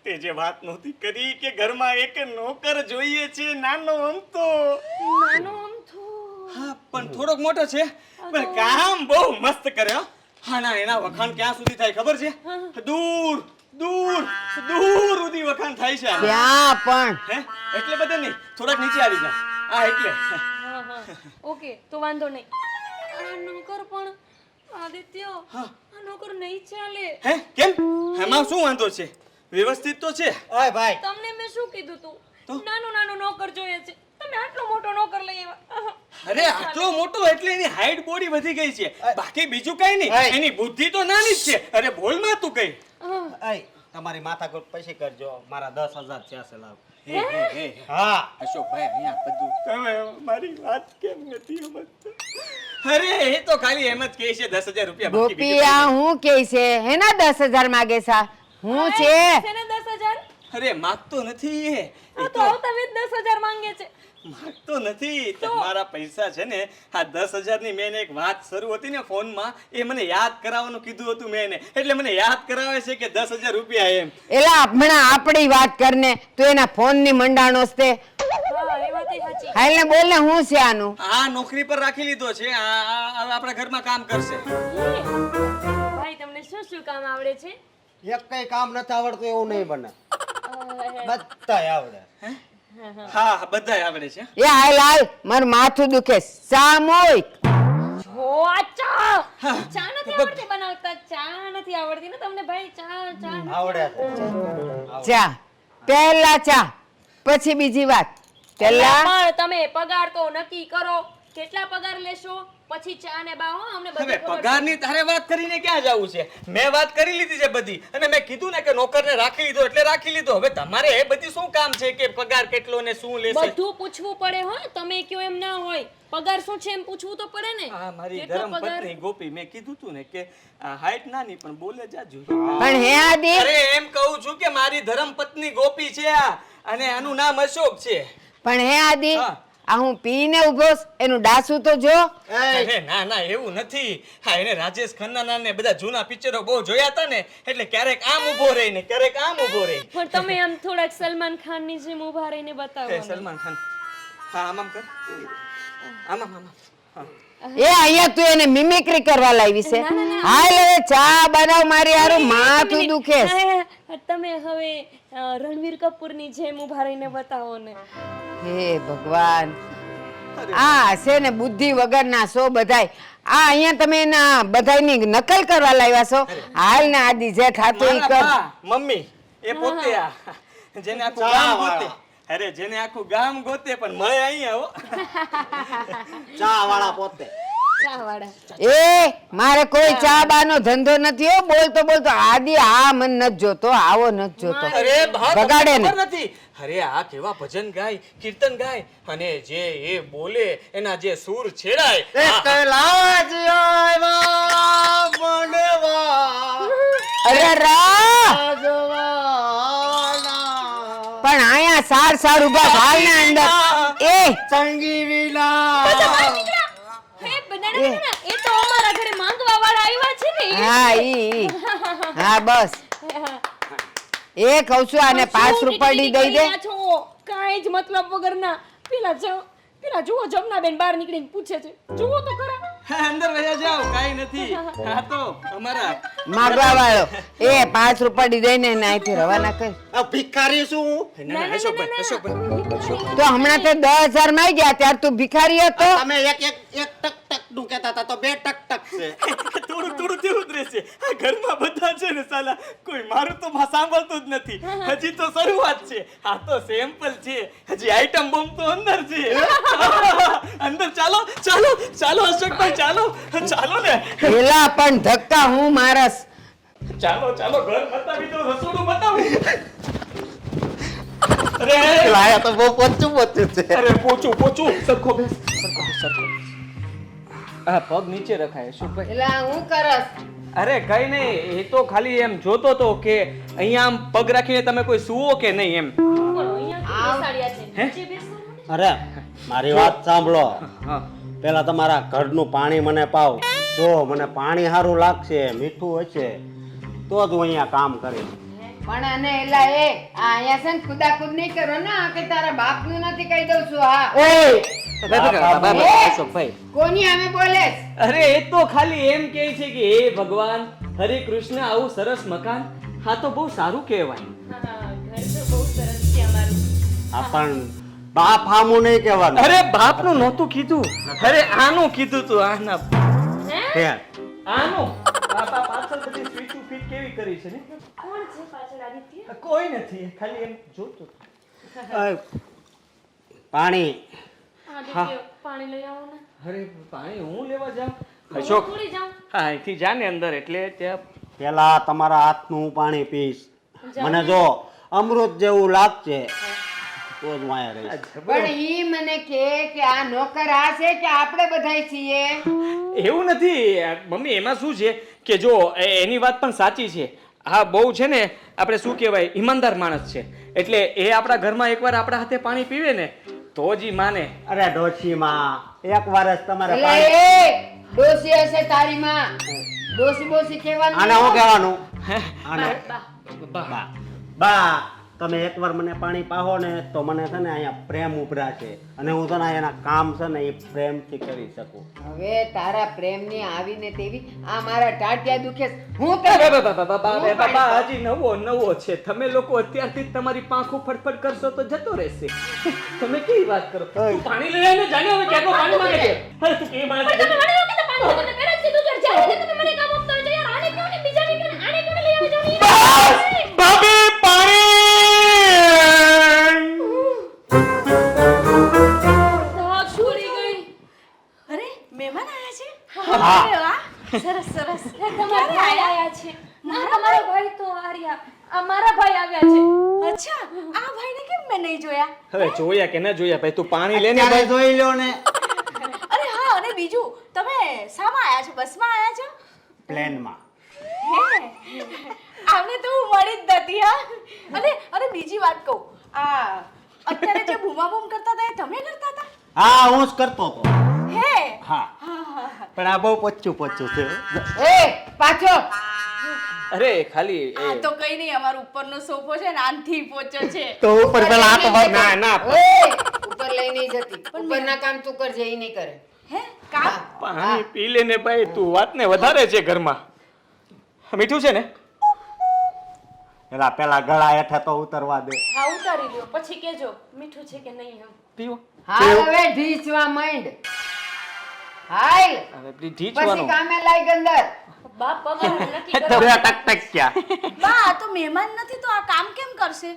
તે જે વાત નહોતી કરી કે ઘરમાં એક નોકર જોઈએ છે, નાનો અમથો. નાનો અમથો. હા, પણ થોડોક મોટો છે, પણ કામ બહુ મસ્ત કરે. હો, હા ના, એના વખાણ ક્યાં સુધી થાય ખબર છે? દૂર દૂર દૂર સુધી વખાણ થાય છે. ત્યાં પણ હે, એટલે બધા નહીં, થોડાક નીચે આવી જા. આ એટલે હા હા, ઓકે, તો વાંધો નહીં. આ નોકર પણ આદિત્ય, આ નોકર નહીં ચાલે. હે, કેમ? એમાં શું વાંધો છે? વ્યવસ્થિત તો છે. ઓય ભાઈ, તમને મેં શું કીધું તો? તું? નાનો નાનો નોકર જોઈએ છે. તમે આટલો મોટો નોકર લઈ આવ્યા. અરે આટલો મોટો એટલે એની હાઈટ બોડી વધી ગઈ છે, બાકી બીજું કઈ નહીં. અય. એની બુદ્ધિ તો નાની જ છે. અરે બોલ માં તું કઈ. આય તમારી માથાકૂટ પછી કરજો. મારા 10,000 થયા છે લાવ. હા અશોકભાઈ અહીંયા બધું તમે મારી વાત કેમ નથી સમજતા? અરે એ તો ખાલી એમ જ કહે છે 10,000 રૂપિયા બાકી ગોપી આ હું કે છે હેના 10,000 માગે છે હું છે છે ને 10,000? અરે માગતો નથી એ હા તો તમે 10,000 માંગે છે. માગતો નથી. તમારા પૈસા છે ને આ 10,000 ની મેં એને એક વાત શરૂ હતી ને ફોનમાં એ મને યાદ કરાવવાનું કીધું હતું મેં એને એટલે મને યાદ કરાવે છે કે 10,000 રૂપિયા એમ. એલા હમણાં આપણી વાત કરને તું એના ફોન ની મંડાણો છે હા એ વાત સાચી. હાલ ને બોલ ને હું છે આનું આ નોકરી પર રાખી લીધો છે આ આપણા ઘરમાં કામ કરશે. ભાઈ તમને શું શું કામ આવડે છે? એક કઈ કામ નથી આવડતું એવું નહીં બને બધાય આવડે હા બધાય આવડે છે. એ હાલ હાલ મારું માથું દુખે સામૂહિક ઓ ચા ચા નથી આવડતી બનાવતા? ચા નથી આવડતી ને તમને ભાઈ? ચા ચા આવડે ચા પહેલા ચા પછી બીજી વાત પહેલા પણ તમે પગાર તો નક્કી કરો. કેટલા પગાર લેશો પછી ચા ને બા? હો અમને હવે બધું ખબર પગારની તારે વાત કરીને ક્યાં જવું છે? મેં વાત કરી લીધી છે બધી અને મેં કીધું ને કે નોકરને રાખી લીધો એટલે રાખી લીધો. હવે તમારે એ બધી શું કામ છે કે પગાર કેટલો ને શું છે. લેશે? બધું પૂછવું પડે હો. તમે કયો એમ ના હોય. પગાર શું છે એમ પૂછવું તો પડે ને. આ મારી કેટલો ધર્મ પગાર? પત્ની ગોપી મેં કીધું તું ને કે આ હાઈટ નાની પણ બોલે જાજુ. પણ હે આદિ અરે એમ કહું છું કે મારી ધર્મ પત્ની ગોપી છે આ અને આનું નામ અશોક છે. પણ હે આદિ હા. આ હું પીને ઉભો છું, એનું ડાસું તો જો અરે ના ના એવું નથી. હા એને રાજેશ ખન્ના ને બધા જૂના પિક્ચરો બહુ જોયા હતા ને એટલે ક્યારેક આમ ઊભો રહી ને ક્યારેક આમ ઊભો રહી. પણ તમે આમ થોડાક સલમાન ખાન ની જેમ ઉભા રહીને બતાવો એ અમને. સલમાન ખાન હા આમ આમ કર આમ આમ આમ હા. એ અહીંયા તું એને મિમિક્રી કરવા લાવી છે હાલ હવે ચા બનાવ મારી હારું માથું દુખે છે. હા, તમે હવે રણવીર કપૂર ની જેમ ઉભા રહીને બતાવો ને. હે ભગવાન આ છે ને બુદ્ધિ વગરના છો બધાય આ અહીંયા તમે એના બધાયની નકલ કરવા લાવ્યા છો હાલ ને આદિ જે થાતું ઈ મારા કર બા, મમ્મી એ પોતે આ જેને આખું ગામ ગોતે અરે જેને આખું ગામ ગોતે પણ મળે અહીંયા હો. ચા વાળા પોતે ચા વાળા. એ મારે કોઈ ચા બાનો ધંધો નથી હો બોલતો બોલતો આદિ આ મન નથી જોતો આવો નથી જોતો અરે બા તમને બગાડે ને. ખબર નથી. અરે આ કેવા ભજન ગાય કીર્તન ગાય અને જે એ બોલે એના જે સૂર છેડાય અરે રા પણ આયા સાર સાર ઉભા ભાલ ના અંદર એ હે બનાના એ તો અમારા ઘરે માંગવા વાળા આવ્યા છે ને. હા ઈ હા બસ એ કહું છું આને 5 રૂપિયા દઈ દે કાંઈ જ મતલબ વગરના. પેલા જુઓ જમનાબેન બહાર નીકળીને પૂછે છે. જુઓ તો ખરા. હા, અંદર વયા જાઓ કાઈ નથી. હા તો અમારા માગવા વાળો એ 5 રૂપિયા દઈને એને અહીંથી રવાના કર ભિખારી શું ના ના અશોકભાઈ અશોકભાઈ તો હમણાં તે 10,000 માં ગયા ત્યાર તું ભિખારી હતો તમે એક એક એક ટક ટક નું કહેતા હતા તો 2 ટક ટક છે થોડું થોડું તેવું જ રહેશે. આ ઘરમાં બધા છે ને સાલા કોઈ મારું તો સાંભળતું જ નથી. હજી તો શરૂઆત છે. આ તો સેમ્પલ છે. હજી આઈટમ બોમ્બ તો અંદર છે. અંદર ચાલો ચાલો ચાલો અશોકભાઈ ચાલો ચાલો ને પેલા પણ ધક્કા હું મારસ ચાલો ચાલો ઘર બતાવી દો રસોડું બતાવું. અરે લાયા તો બહુ પોચું છે અરે પોચું પોચું સરખો બેસ સરખો આ પગ નીચે રખાય અશોકભાઈ. પેલા હું કરસ અરે કઈ નહીં એ તો ખાલી એમ જોતો તો કે અહીંયા આમ પગ રાખીને તમે કોઈ સુવો કે નહીં એમ. બોલો અહીંયા બેસાડ્યા છે. હે? નીચે બેસાડો ને. અરે મારી વાત સાંભળો હા પેલા તમારા ઘરનું પાણી મને પાવ જો મને પાણી સારું લાગશે મીઠું હશે તો જ હું અહીંયા કામ કરીશ પણ અને એલા એ આ અહીંયા છે ને કુદાકુદ નહીં કરો ને આ કે તારા બાપનું નથી કહી દઉં છું હા અશોકભાઈ કોની આમે બોલે અરે એ તો ખાલી એમ કહે છે કે હે ભગવાન હરે કૃષ્ણ આવું સરસ મકાન હા તો બહુ સારું કહેવાય. હા, ઘર તો બહુ સરસ છે અમારું. આ પણ બાપ હામું નહીં કહેવાનું અરે બાપનું નહોતું કીધું અરે આનું કીધું તું આના હે? હે આનું બાપા પાછળ બધી સ્વીટુ ફીટ કેવી કરી છે ને કોણ છે પાછળ આદિત્ય? કોઈ નથી ખાલી એમ જોતો પાણી આદિત્ય પાણી લઈ આવો ને. અરે પાણી હું લેવા જાઉં હું અશોક થોડી જાઉં. હા અહીંથી જા ને અંદર એટલે ત્યાં પેલા તમારા હાથનું હું પાણી પીશ મને જો અમૃત જેવું લાગશે તો જ હું અહીંયા રહીશ. પણ ઈ મને કે આ નોકર આ છે કે આપણે બધાય છીએ? એવું નથી મમ્મી, એમાં શું છે કે જો એની વાત પણ સાચી છે. હા, બહુ છે ને આપણે શું કહેવાય, ઈમાનદાર માણસ છે. એટલે એ આપણા ઘરમાં એકવાર આપણા હાથે પાણી પીવે ને તો જ ઈ માને. અરે ડોશીમાં એક વાર જ તમારે એટલે પાણી- એ ડોસી હશે તારી માં. ડોસી બોસી કહેવાનું આને હું કહેવાનું? આને બા. બા બા તમે એકવાર મને પાણી પાહો ને તો મને છે ને અહીંયા પ્રેમ ઉભરાશે અને હું છે ને એના કામ છે ને એ પ્રેમથી કરી શકું. હવે તારા પ્રેમની આવીને તેવી આ મારા ટાટિયા દુખે છે. હું તો બાબા હજી નવો છે. તમે લોકો અત્યારથી જ તમારી પાંખો ફટફટ કરશો તો જતો રહેશે. તમે કેવી વાત કરો? તું પાણી લઈ આવીને જાને હવે ક્યાંકો પાણી માંગે છે. અરે તું કેવી માણસ છે? તમે મને એવું કીધું પાણી તમે પહેલા જ કીધું કે જ્યારે તમે મને કામ આપતા હોય યાર આને ક્यों ને બીજાને ક્यों ને આને ક્यों ને લઈ આવી જાવ ને? ભાભી પાણી! સાવ છોડી ગઈ. અરે મહેમાન આયા છે? હા. અરે વાહ, સરસ સરસ. તમારા ભાઈ આયા છે. મારા ભાઈ તો આર્યા. આ મારા ભાઈ આવ્યા છે. અચ્છા, આ ભાઈને કેમ મેં નહીં જોયા? હવે જોયા કે ના જોયા ભાઈ, તું પાણી લેને અત્યારે ભાઈ. જોઈ લો ને અરે હા, અને બીજું તમે શામાં આયા છો? બસમાં આયા છો? પ્લેનમાં. હે આમને તો હું મળી જ નથી હા. અને બીજી વાત કહું, આ અત્યારે જે બૂમાબૂમ કરતા હતા એ તમે કરતા હતા? હા, હું જ કરતો હતો. હે હા, પણ આ બહુ પોચું છે. એ પાછો અરે ખાલી આ તો કઈ નહીં, અમારો ઉપરનો સોફો છે ને આનથી પોચો છે. તો ઉપર પેલા આ તો ના ના એ ઉપર લઈ નહીં જતી. ઉપરના કામ તું કરજે, ઈ નહીં કરે. હે કામ? પાણી પી લે ને ભાઈ, તું વાતને વધારે છે ઘરમાં. મીઠું છે ને? પેલા પેલા ગળા હેઠા તો ઉતરવા દે. હા ઉતારી લ્યો પછી કેજો મીઠું છે કે નહીં એમ. પીવો. હાલ હવે ઢીચવા માંડ. હાલ હવે પછી ઢીચવાનું. કામે લાગ અંદર. બાપ પગાર નક્કી કરો. તમે ટક ટક ક્યાં? બા આ તો મહેમાન નથી તો આ કામ કેમ કરશે?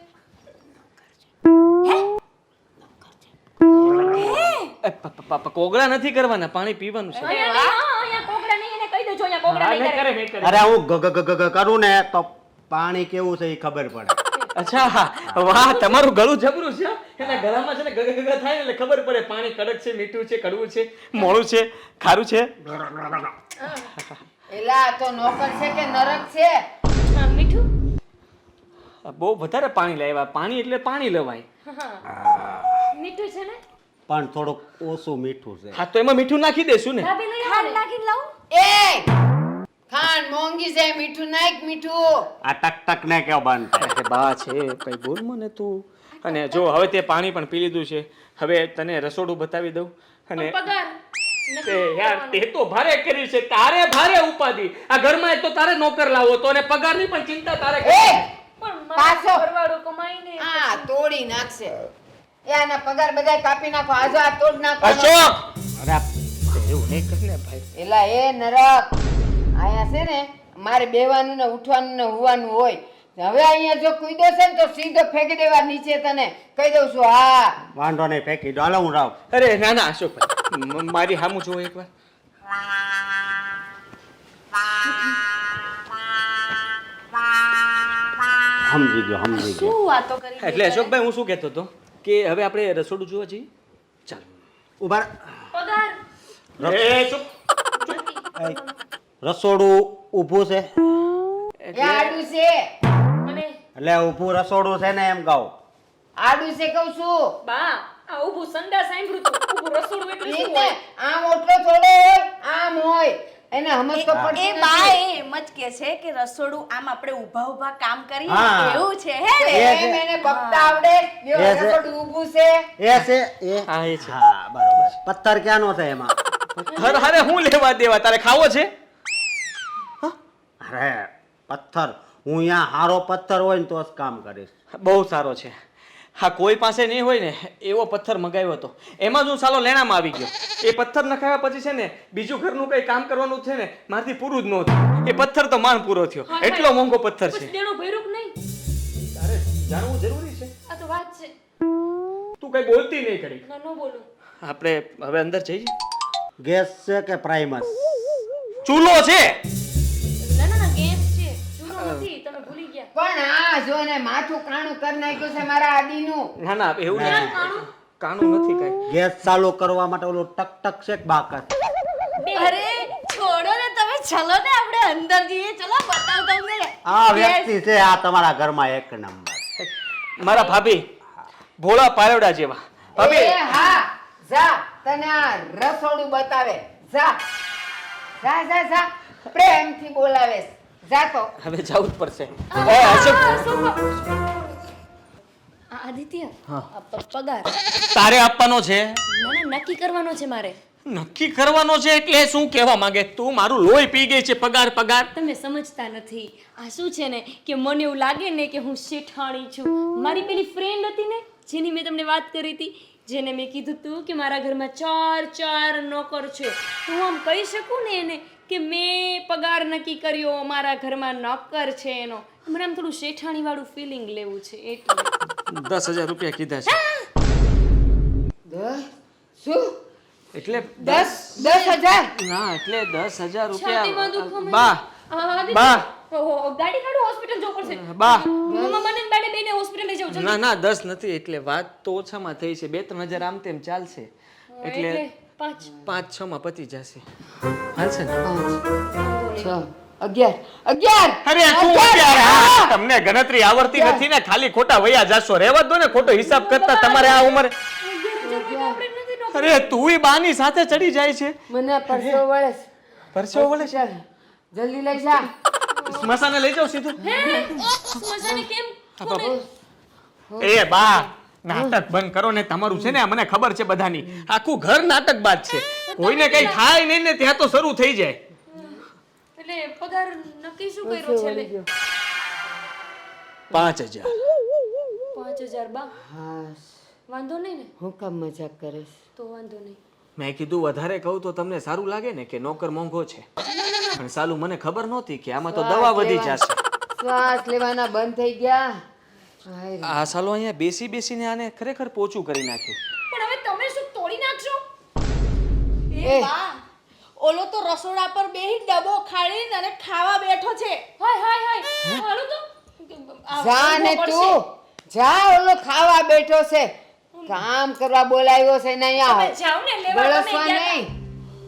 કોગળા નથી કરવાના, પાણી પીવાનું છે. અહીંયા નહીં, હા, અહીંયા કોગળા નહીં એને કહી દેજો અહીંયા કોગળા હા, નહીં નહીં કરે. કરે, નહીં કરે. અરે હું ગ ગ ગ ગ કરું ને તો પાણી કેવું છે એ ખબર પડે. અચ્છા, વાહ, તમારું ગળું જબરું છે. એના ગળામાં છે ને ગગ ગગ થાય ને એટલે ખબર પડે પાણી કડક છે, મીઠું છે, કડવું છે, મોળું છે, ખારું છે. એલા આ તો નોકર છે કે નરક છે? હા, મીઠું બહુ વધારે પાણી લાવ્યા. પાણી એટલે પાણી લેવાય. મીઠું છે ને પણ થોડુંક ઓછું મીઠું છે. હા, તો એમાં મીઠું નાખી દેશું ને. ભાભી લઈ ખાંડ આવો ને. નાખીને લાવું? એ ખાંડ મોંઘી છે, મીઠું નાખ મીઠું. આ ટક ટક ને કેવો બંધ થાય? અરે બા છે, કઈ બોલ મને તું. અને જો હવે તે પાણી પણ પી લીધું છે, હવે તને રસોડું બતાવી દઉં. અને પગાર તે યાર તે તો ભારે કરી છે, તારે ભારે ઉપાધિ. આ ઘરમાં એક તો તારે નોકર લાવો તો, અને પગારની પણ ચિંતા તારે એ પણ પાછો. મારો ઘરવાળો કમાઈને આ તોડી નાખશે. એ આના પગાર બધાય કાપી નાખો. આજો આ તોડ નાખો. અશોક! અરે એવું નહીં કર ને ભાઈ. એલા એ નરક. આયા છે ને મારે બેવાનું ને ઉઠવાનું ને હુવાનું હોય. હવે અહીંયા જો કૂદો છે ને તો સીધો ફેંકી દેવા નીચે. તને કહી દઉં છું. હા વાંધો નહીં, ફેંકી દો. હાલો હું રાવ. અરે ના ના અશોકભાઈ, મારી હામું જુઓ એકવાર. સમજી ગયો, સમજી ગયો. શું વાતો કરી? એટલે અશોકભાઈ હું શું કહેતો હતો કે હવે આપણે રસોડું જોવા જઈએ. ચાલ. ઉભા રહો. પગાર એ ચૂપ. એ, રસોડું ઊભું છે એ આડું છે. મને એટલે ઊભું રસોડું છે ને એમ કહું. આડું છે કહું છું. બા આ ઊભું સંડા સાંભળ્યું તું ઊભું રસોડું એટલે ઈ શું ને હોય? આમ ઓટલો થોડો હોય, આમ હોય. એને સમજ તો પડતી એ બા નથી. એમ જ કે છે કે રસોડું આમ આપણે ઊભા ઊભા કામ કરીએ હા. એવું છે હે ને? એ છે. એમ એને બકતા આવડે. લ્યો, એ છે. રસોડું ઊભું છે. એ છે એ. હા, એ છે. હા, બરોબર. પથ્થર ક્યાંનો છે એમાં? અરે હું લેવા દેવા, તારે ખાવો છે? અરે પથ્થર, હું અહીંયા હારો પથ્થર હોય ને તો જ કામ કરીશ. બહુ સારો છે. હા, કોઈ પાસે નહીં હોય ને એવો પથ્થર મગાવ્યો હતો, એમાં જ હું સાલો લેણામાં આવી ગયો. એ પથ્થર નખાવ્યા પછી છે ને બીજું ઘરનું કઈ કામ કરવાનું છે ને મારથી પૂરું જ ન થયું. એ પથ્થર તો માંડ પૂરો થયો. હા, એટલો મોંઘો પથ્થર પછી છે. દેણું ભર્યું કે નહીં? તારે જાણવું જરૂરી છે. આ તો વાત છે. તું કઈ બોલતી નહીં કરી. ના ન બોલું. આપણે હવે અંદર જઈએ. ગેસ છે કે પ્રાઇમર? ચૂલો છે. ના ના ના ગેસ છે ચૂલો નથી તમે ભૂલી ગયા. પણ આ આ જો ને માથું કાણું કરી નાખ્યું છે મારા આદીનું. ના ના એવું નહીં કાણું નથી કઈ ગેસ ચાલુ કરવા માટે ઓલું ટક ટક છે કે બાકર? અરે છોડો ને તમે, ચલો ને આપણે અંદર જઈએ. ચલો બતાવ તમને. આ વ્યક્તિ છે આ તમારા ઘરમાં એક નંબર. મારા ભાભી ભોળા પારવડા જેવા ભાભી એ હા, જા તને આ રસોડું બતાવે. જા જા જા જા, પ્રેમથી બોલાવે. જા તો. હવે જવું જ પડશે. એ અશોક આદિત્ય પગાર તારે આપવાનો છે મને નક્કી કરવાનો છે મારે. નક્કી કરવાનો છે એટલે શું કહેવા માંગે તું? મારું લોહી પી ગઈ છે. પગાર પગાર તમે સમજતા નથી. આ શું છે ને કે મને એવું લાગે ને કે હું શેઠાણી છું. મારી પેલી ફ્રેન્ડ હતી ને જેની મેં તમને વાત કરી હતી, જેને મેં કીધું હતું કે મારા ઘરમાં ચાર નોકર છે, તો હું આમ કહી શકું ને એને કે મેં પગાર નક્કી કર્યો, મારા ઘરમાં નોકર છે એનો. મને આમ થોડું શેઠાણી વાળું ફિલિંગ લેવું છે એટલે 10,000 રૂપિયા કીધા છે. શું? એટલે 10,000? ના એટલે 10,000 છાતીમાં દુખો રૂપિયા મને. બા આદિત્ય, બા. ઓહો, ગાડી કાઢો, હોસ્પિટલ જવું પડશે. બા મમ્મા મને ને બાને બેને હોસ્પિટલ લઈ જાવ જલ્દી. ના 10 નથી એટલે વાત તો ઓછામાં થઈ છે. 2-3 હજાર આમ તેમ ચાલશે એટલે એટલે 5 5-6 માં પતી જશે. હાલશે ને? 6, 11. અરે શું અત્યારે? હા, તમને ગણતરી આવડતી નથી ને, ખાલી ખોટા વયા જાશો. રહેવા દો ને ખોટો હિસાબ કરતા તમારે આ ઉંમરે. અરે તુંય બાની સાથે ચડી જાય છે. મને પરસો વળે છે. પરસેવો વળે છે. જલ્દી લઈ જા. સ્મશાને લઈ જાઓ સીધું. મજાને કેમ કોને? એ બા નાટક બંધ કરો ને. તમારું છે ને મને ખબર છે બધાની. આખું ઘર નાટકબાજ છે. કોઈને કઈ થાય નહીં ને ત્યાં તો શરૂ થઈ જાય. એટલે પગાર નક્કી શું કર્યો છે લે? 5,000. 5,000 બા હા, વાંધો નહીં ને? હું કામ મજાક કરે છે? તો વાંધો નહીં. મેં કીધું વધારે કહું તો તમને સારું લાગે ને કે નોકર મોંઘો છે, પણ સાલું મને ખબર નહોતી કે આમાં તો દવા વધી જશે. શ્વાસ લેવાના બંધ થઈ ગયા. હાય રે. આ સાલો અહીંયા બેસીને આને ખરેખર પોચું કરી નાખ્યું. પણ હવે તમે શું તોડી નાખશો? એ બા, ઓલો તો રસોડા પર બેહી ડબો ખાડીને અને ખાવા બેઠો છે. હાય હાલો તો આ જા ને પડશે. તું જા, ઓલો ખાવા બેઠો છે. કામ કરવા બોલાવ્યો છે ને અહીંયા તમે જાઓ ને લેવા. તમે બળસવા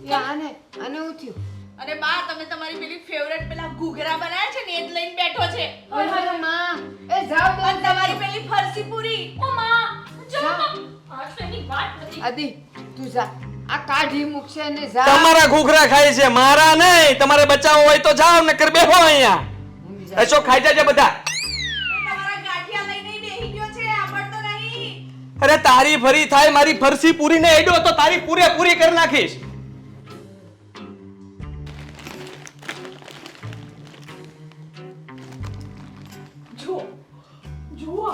ગયા નહીં. આને હું થયું? અને બા તમે તમારી પેલી ફેવરેટ પેલા ઘૂઘરા બનાવ્યા છે ને એ જ લઈને બેઠો છે. ઓય માં, એ જાવ દે. અને તમારી પેલી ફરસી પૂરી. ઓ માં જાઓ તો. આ તો એની વાત નથી. આદિ તું જા, આ કાઢી મૂકશે ને જા. તમારા ઘૂઘરા ખાય છે, મારા નહીં. તમારે બચાવવો હોય તો જાઓ ને કર બેહો અહીંયા. એસો ખાઈ જાજે બધા. તમારા ગાંઠિયા લઈને બેહી ગયો છે, આવડતો નહીં. અરે તારી ફરી થાય, મારી ફરસી પૂરી ને એડો તો તારી પૂરી કરી નાખીશ. જુઓ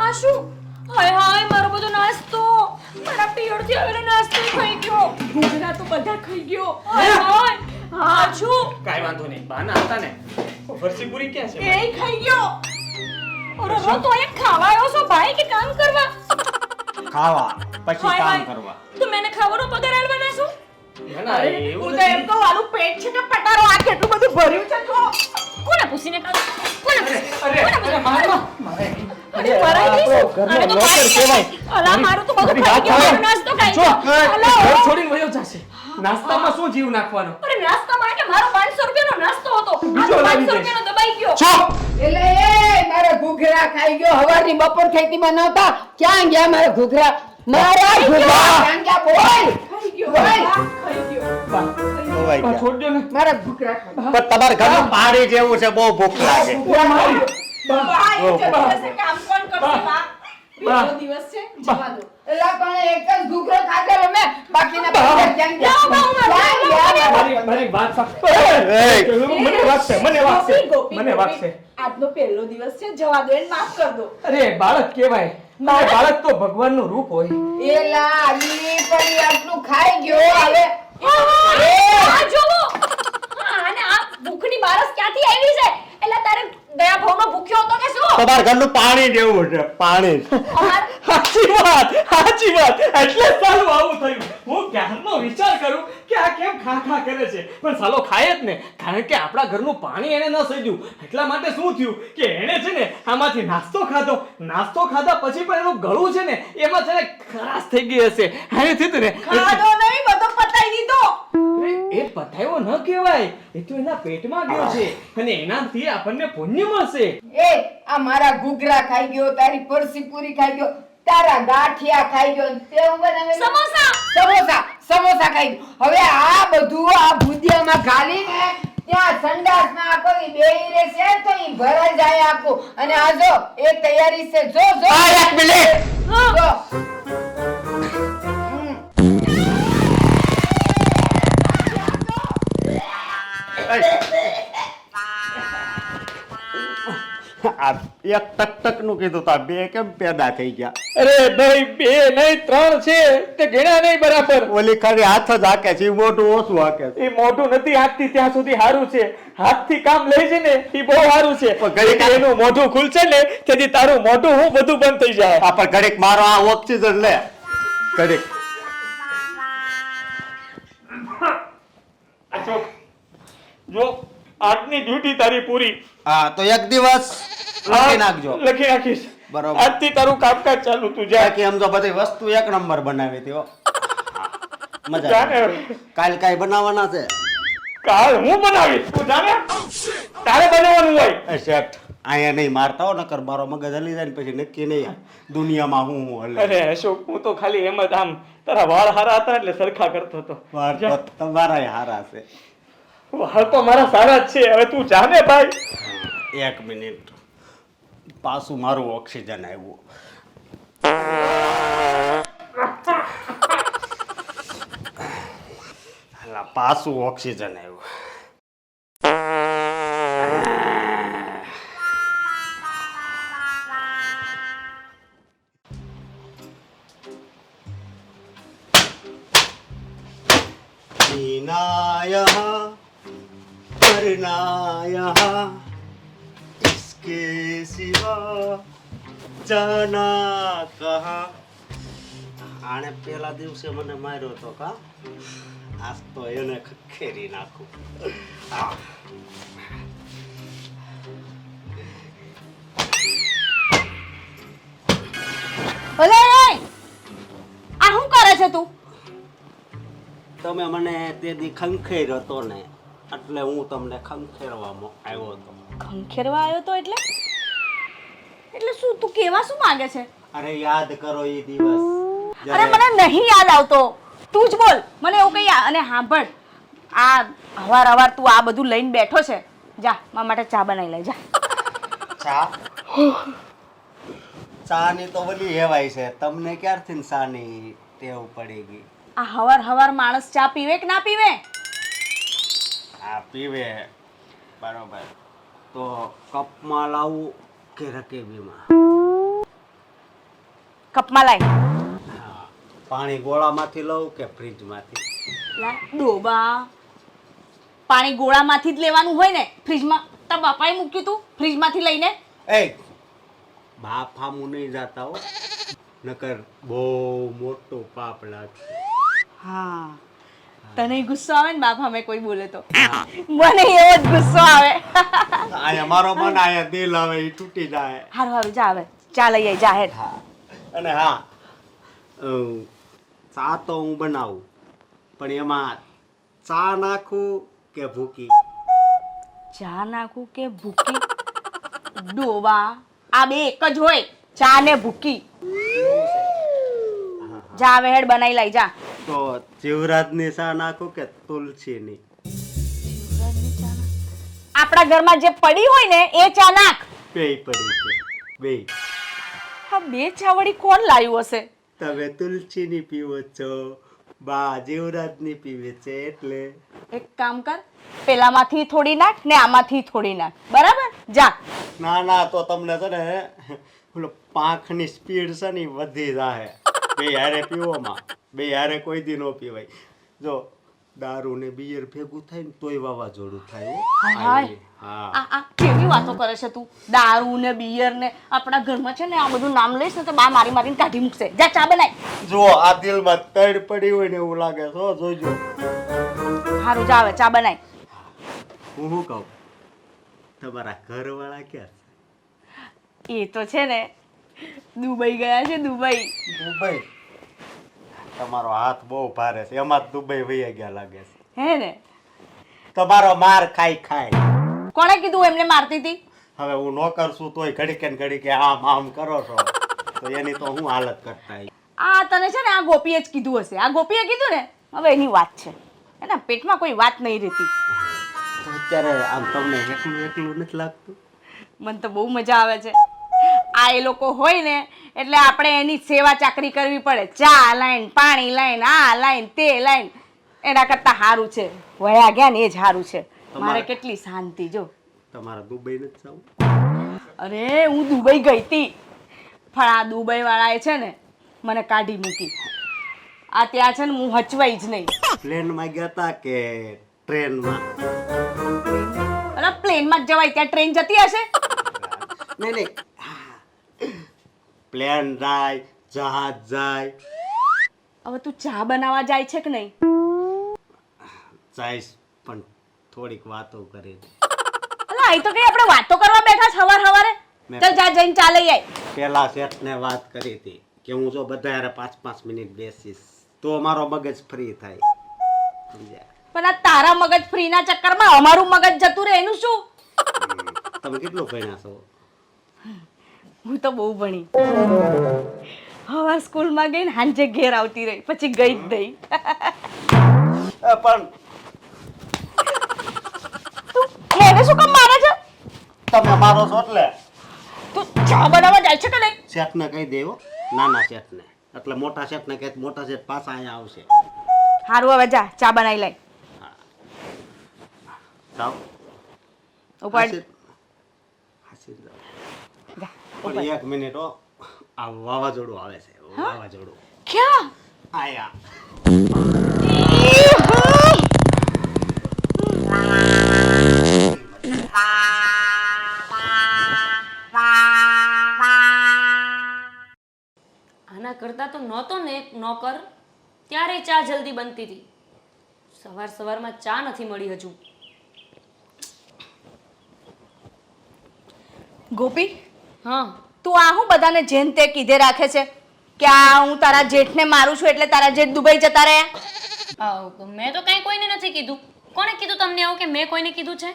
આ શું? હાય મારો બધો નાસ્તો, મારા પિયરથી આવેલો નાસ્તો ખાઈ ગયો. ઘૂઘરા તો બધા ખાઈ ગયો. હાય હા શું? કાઈ વાંધો નહીં, બાના હતા ને. ફરસી પૂરી ક્યાં છે? એ ખાઈ ગયો. અરે રો તો એક ખાવા આવ્યો છો ભાઈ કે કામ કરવા? ખાવા પછી હાય, કામ હાય. કરવા. તો મેને ખાવાનો પગાર આલવાના છો? ના, ના, એવું હું તો એમ કહું આનું પેટ છે કે પટારો આ કેટલું બધું ભર્યું છે તો. કોને પૂછીને ખાધું? કોને પૂછીને? અરે મરાઈ ગઈશું. આને તો નોકર કહેવાય. અલા મારું તો બધું ખાઈ ગયો. મારો નાસ્તો ખાઈ જો, ગયો. અલા, ઘર છોડીને વયો જશે. નાસ્તામાં શું જીવ નાખવાનો? અરે નાસ્તામાં એટલે મારો 500 રૂપિયાનો નાસ્તો હતો. આ બીજો તો લાવી 500 દઈશ. રૂપિયાનો દબાઈ ગયો. ચૂપ! એટલે એ મારા ઘૂઘરા ખાઈ ગયો. હવારની બપોર ખેતી બનાવતા ક્યાં ગયા મારા ઘૂઘરા? મારા ઘૂઘરા ક્યાં ગયા? બોલ. ખાઈ ગયો. બોલ. ખાઈ ગયો. ખવાઈ ગયા. છોડજો ને. મારા ઘૂઘરા ખાઈ ગયા. પણ તમારા ઘરનું પાણી જેવું છે, બહુ ભૂખ લાગે. બા, એ દિવસે કામ કોણ કરશે બા? બીજો દિવસ છે, જવા દો. એલા પણ એક જ ઘૂઘરો ખાધેલો મેં, બાકીના બધા ક્યાં ગયા? ક્યાં ગયા? મારી વાત સાંભળ. મને વાગશે. ગોપી, મને ગોપી, વાગશે. આજનો પહેલો દિવસ છે, જવા દો એને માફ કર દો. અરે બાળક કહેવાય. બાળક તો ભગવાનનું રૂપ હોય. એલા આદિ પણ ઈ આટલું ખાઈ ગયો. હવે આ જોવો. હા, અને આ ભૂખની બારસ ક્યાંથી આવી છે? એટલે તારે દયા ભાવનો ભૂખ્યો હતો કે શું? તમારા ઘરનું પાણી જેવું છે, પાણી. અમાર સાચી વાત સાચી વાત એટલે જ સાલું આવું થયું. હું ક્યારનો વિચાર કરું કે આ કેમ ખા કરે છે, પણ સાલો ખાય જ ને, કારણ કે આપણા ઘરનું પાણી એને ન સજ્યું. એટલા માટે શું થયું કે એને છે ને આમાંથી નાસ્તો ખાધા પછી પણ એનું ગળું છે ને એમાં છે ને ખરાશ થઈ ગઈ હશે. હારે થયું ને ખાધો નહીં, બધો પતાઈ દીધો. એ પતાયો ન કહેવાય, એ તો એના પેટમાં ગયો છે અને એનાથી આપણને પુણ્ય મળશે. એ આ મારા ઘૂઘરા ખાઈ ગયો, તારી પરસી પૂરી ખાઈ ગયો, તારા ગાંઠિયા ખાઈ ગયો, ને તે હું બનાવે સમોસા ખાઈ ગયો. હવે આ બધું આ ભુજિયામાં ઘાલીને ત્યાં સંડાસમાં આખો ઈ બેહી રહેશે તો ઈ ભરાઈ જાય આખું. અને આ જો એ તૈયારી છે, જો એક મિનિટ. જો. આ એક ટક નું કીધું તો આ બે કેમ પેદા થઈ ગયા? અરે ભાઈ 2 નહીં 3 છે, તે ગણ્યા નહીં બરાબર. ઓલી ખાલી હાથ જ હાકે છે, ઈ મોઢું ઓછું હાકે છે. એ મોઢું નથી હાથથી ત્યાં સુધી હારું છે, હાથથી કામ લે છે ને એ બહુ હારું છે. પણ ઘડીક એનું મોઢું ખુલશે ને તેથી તારું મોઢું હું બધું બંધ થઈ જાય. આ પણ ઘડીક મારો આ ઓક્સિજન લે ઘડીક. જો આજની ડ્યુટી તારી પૂરી. હા તો એક દિવસ લખી નાખજો. લખી નાખીશ. બરોબર. આજથી તારું કામકાજ ચાલુ, તું જા. કે એમ તો બધી વસ્તુ એક નંબર બનાવી હતી હો. મજા જાને આવે. હવે. કાલ કાઈ બનાવવાના છે? કાલ હું બનાવીશ, તું જાને. તારે બનાવવાનું હોય. એ શેઠ અહીંયા નહીં મારતા હો, નકર મારો મગજ હલી જાય ને પછી નક્કી નહીં દુનિયામાં હું હલે. અરે અશોક, હું તો ખાલી એમ જ આમ તારા વાળ હારા હતા એટલે સરખા કરતો હતો. વાર તો તમારાય હારા છે. વાળ તો મારા સારા જ છે, હવે તું જાને ભાઈ. એક મિનિટ, પાછું મારું ઓક્સિજન આવ્યું. હાલા, પાછું ઓક્સિજન આવ્યું. जीना यहाँ मरना यहाँ इसके सिवा जाना कहाँ. આણે પેલા દિવસે મને માર્યો તો કા, આજ તો એને ખખેરી નાખું. આ અલે આ શું કરે છે તું? તમે મને તે દી ખંખેર હતો ને એટલે હું તમને ખંખેરવામાં આવ્યો હતો. ખંખેરવા આવ્યો તો એટલે શું તું કેવા શું માંગે છે? અરે યાદ કરો એ દિવસ. અરે મને નહીં યાદ આવતો, તું જ બોલ. મને એવું કઈ અને સાંભળ, આ અવાર તું આ બધું લઈને બેઠો છે, જા મારા માટે ચા બનાવી લઈ જા. ચા? ચા ની તો ઓલી હેવાય છે, તમને ક્યારથી ચા ની ટેવ પડી ગઈ? આ હવાર માણસ ચા પીવે કે ના પીવે? આ પીવે બરોબર, તો કપમાં લાવું કે રકેબીમાં? કપમાં લાય. પાણી ગોળામાંથી લઉં કે ફ્રીજમાંથી? લા ડોબા, પાણી ગોળામાંથી જ લેવાનું હોય ને. ફ્રીજમાં તારા બાપાએ મૂક્યું તું ફ્રીજમાંથી લઈને? એ બાપ હામું નહીં જાતા હો, નકર બહુ મોટો પાપ લાગશે. હા, તને ગુસ્સો આવે ને બાપ સામે કોઈ બોલે તો? મને એવો જ ગુસ્સો આવે. આયા મારો મન આયા દિલ આવે એ તૂટી જાય. હારું જા, હવે ચા લઈ આય જા હેડ. હા, અને હા ચા તો હું બનાવું, પણ એમાં ચા નાખું કે ભૂકી? ચા નાખું કે ભૂકી? ડોબા, આ બે એક જ હોય, ચા ને ભૂકી. જા હવે હેડ બનાવી લઈ જા. તો જીવરાજની ચા નાખું કે તુલસીની? આપણા ઘરમાં જે પડી હોય ને એ ચા નાખ. બેય પડી છે, બેય. હા, બે ચા વળી કોણ લાવ્યું હશે? તમે તુલસીની પીવો છો, બા જીવરાજની પીવે છે, એટલે એક કામ કર, પેલામાંથી થોડી નાખ ને આમાંથી થોડી નાખ, બરાબર? જા. ના ના, તો તમને છે ને ઓલો પાંખની સ્પીડ છે ને ઈ વધી જાય. બે હારે પીવોમાં, બે હારે કોઈ દી નો પીવાય. જો દારૂ ને બિયર ભેગું થાય ને તોય વાવાઝોડું થાય હો. હાય. હા આ કેવી વાતો કરે છે તું? દારૂ ને બિયર ને આપણા ઘરમાં છે ને આ બધું નામ લઈશ ને તો બા મારી મારીને કાઢી મૂકશે. જા ચા બનાય. જો આ દિલમાં તડ પડી હોય ને એવું લાગે છે હો, જોજો. હારું જા હવે ચા બનાય. હું શું કહું, તમારા ઘરવાળા ક્યાં એ તો છે ને દુબઈ ગયા છે, દુબઈ. છે? દુબઈ. તમારો હાથ બહુ ભારે છે, એમાં જ દુબઈ વહી ગયા લાગે છે. હે ને? તમારો માર ખાઈ ખાઈ કોણે કીધું એમને મારતી હતી? હવે હું નોકર છું તોય ઘડીકે ને ઘડીકે આમ કરો છો તો એની તો હું હાલત કરતા હોય. આ તને છે ને આ ગોપીએ જ કીધું હશે. આ ગોપીએ કીધું ને, હવે એની વાત છે. એના પેટમાં કોઈ વાત નહીં રહેતી. તો અત્યારે આમ તમને એકલું એકલું નથી લાગતું? મને તો બહુ મજા આવે છે. આ એ લોકો હોય ને એટલે આપણે એની સેવા ચાકરી કરવી પડે. ચા લાઈન, પાણી લાઈન, આ લાઈન, તે લાઈન. એના કરતા સારું છે વયા ગયા ને એ જ સારું છે. મારે કેટલી શાંતિ જો. તમારે દુબઈ નથી જવું? અરે હું દુબઈ ગઈ હતી પણ આ દુબઈ વાળાએ છે ને મને કાઢી મૂકી. આ ત્યાં છે ને હું હચવાઈ જ નહીં. પ્લેનમાં ગયા હતા કે ટ્રેનમાં? અરે પ્લેનમાં જ જવાય, ત્યાં ટ્રેન જતી હશે. નહીં નહીં, પ્લેન જાય, જહાજ જાય. હવે તું ચા બનાવવા જાય છે કે નહીં? જઈશ પણ થોડીક વાતો કરી. અલા અહીં તો કઈ આપણે વાતો કરવા બેઠા છે હવારે. ચાલ જા જઈને ચા લઈ આય. પેલા શેઠને વાત કરી હતી કે હું જો બધા હારે 5-5 મિનિટ બેસીશ તો મારો મગજ ફ્રી થાય. સમજ્યા? પણ આ તારા મગજ ફ્રી ના ચક્કરમાં અમારું મગજ જતું રહે એનું શું? તમે કેટલું ભણ્યા છો? હું તો બહુ ભણી. હવાર સ્કૂલમાં ગઈ ને હાંજે ઘેર આવતી રહી, પછી ગઈ જ નહીં. પણ તું એને શું કામ મારે છે? તમે મારો છો એટલે તું ચા બનાવવા જાય છે કે નહીં? શેઠને કહી દેવો, નાના શેઠને. એટલે મોટા શેઠને કહે મોટા શેઠ પાછા અહીંયા આવશે. હારું હવે જા ચા બનાવી લાય. જાઓ. ઉપાડ. જા, પણ ઉપાડ. 1 મિનિટ હો, આ વાવાઝોડું આવે છે. વાવાઝોડું ક્યાં? આયા. આના કરતા તો નહોતો ને એક નોકર, ત્યારે ચા જલ્દી બનતી હતી. સવારમાં ચા નથી મળી હજુ. ગોપી, હા, તું આ હું બધાને જેન તે કીધે રાખે છે કે આ હું તારા જેઠને મારું છું એટલે તારા જેઠ દુબઈ જતા રહ્યા? મેં તો કઈ કોઈને નથી કીધું. કોને કીધું તમને આવું કે મેં કોઈને કીધું છે?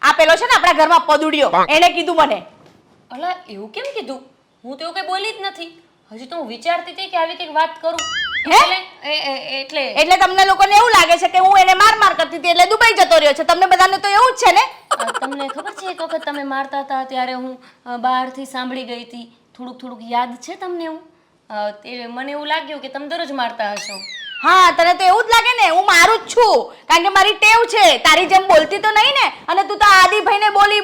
આ પેલો છે ને આપણા ઘરમાં પદુડિયો, એને કીધું મને. અલા એવું કેમ કીધું? હું તો એવું કઈ બોલી જ નથી. હજી તો હું વિચારતી હતી કે આવી કંઈક વાત કરું. એટલે એટલે તમને લોકોને એવું લાગે છે કે હું એને માર કરતી હતી એટલે દુબઈ જતો રહ્યો છે. તમને બધાને તો એવું જ છે ને? તમને ખબર છે એક વખત તમે મારતા હતા ત્યારે હું બહારથી સાંભળી ગઈ હતી. થોડુંક યાદ છે તમને? એવું મને એવું લાગ્યું કે તમે દરરોજ મારતા હશો. હા, તને તો એવું જ લાગે ને હું મારું જ છું, કારણ કે મારી ટેવ છે. તારી જેમ બોલતી તો નહીં ને. અને તું તો આદિભાઈને બોલી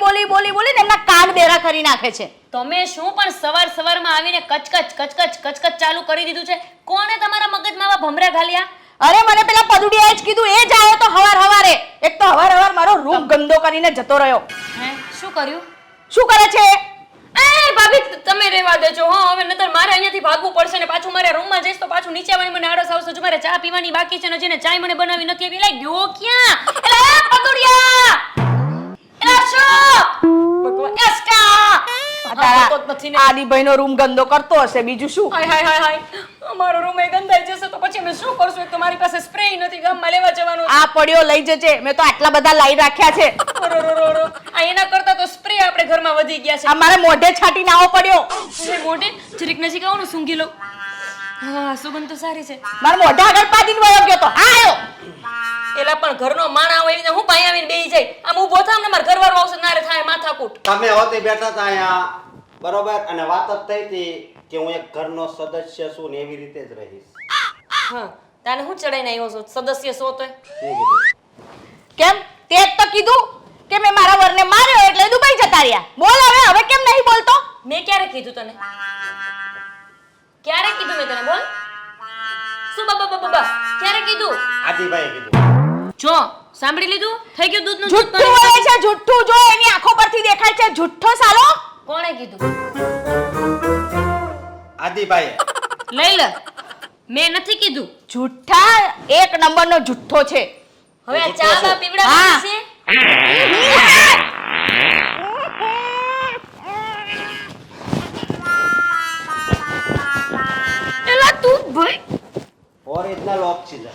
ને એમના કાન બેરા કરી નાખે છે. તમે શું પણ સવારમાં આવીને કચકચ ચાલુ કરી દીધું છે? કોણે તમારા મગજમાં આવા ભમરા ઘાલ્યા? અરે મને પેલા પદુડિયાએ જ કીધું, એ જ આવ્યો તો હવારે. એક તો હવાર મારો રૂમ ગંદો કરીને જતો રહ્યો. હે, શું કર્યું? શું કરે છે? એ ભાભી તમે રહેવા દેજો. હા, હવે નતર મારે અહીંયાથી ભાગવું પડશે ને પાછું મારે રૂમમાં જઈશ તો પાછું નીચે આવવાની મને આળસ આવશે. જો મારે ચા પીવાની બાકી છે ને જેને ચાય મને બનાવી નથી આપી. એટલે ગયો ક્યાં? એટલે પદુડિયા! એટલે અશોક! ભગવાન એસ્ટા! આદિભાઈનો રૂમ ગંદો કરતો હશે, બીજું શું? હાય અમારો રૂમ એ ગંધાઈ જશે તો પછી અમે શું કરશું? એક તો મારી પાસે સ્પ્રે નથી ગામમાં લેવા જવાનો. આ પડ્યો લઈ જજે, મેં તો આટલા બધા લાઈ રાખ્યા છે. આ એના કરતા તો સ્પ્રે આપણે ઘરમાં વધી ગયા છે. આ મારે મોઢે છાટીને આવો પડ્યો. અરે મોઢે જરીક નજીક આવો ને, સૂંઘી લો. હા, સુગંધ તો સારી છે. મારા મોઢા આગળ પાડીને વયો ગયો તો આ આવ્યો. એલા પણ ઘરનો માણા હોય એટલે હું પાઈ આવીને બેહી જાય. આમ ઊભો થામ ને માર ઘરવાળો આવશે નારે થાય માથાકૂટ. તમે હોતે બેઠા હતા અહીંયા બરોબર, અને વાત જ થઈ હતી કે હું એક ઘરનો સદસ્ય છું ને એવી રીતે જ રહીશ. હા, તાને હું ચડાઈને આવ્યો છો? સદસ્ય છો તોય? શું કીધું? કેમ? તે જ તો કીધું કે મેં મારા વરને માર્યો એટલે દુબઈ જતા રહ્યા. બોલ હવે કેમ નહીં બોલતો? મેં ક્યારે કીધું તને? ક્યારે કીધું મેં તને? બોલ. શું બાબા ક્યારે કીધું? આદિભાઈએ કીધું. જો સાંભળી લીધું થઈ ગયું દૂધનું દૂધ જુઠ્ઠું બોલે છે, જુઠ્ઠું. જો એની આંખો પરથી દેખાય છે જુઠ્ઠો સાલો. કોણે કીધું? આદિભાઈ લઈ લે, મેં નથી કીધું. જુઠ્ઠા એક નંબરનો જુઠ્ઠો છે. હવે આ ચા બા પીવડાવવાની છે? એલા તું ભાઈ ઓરિજિનલ ઓક્સિજન.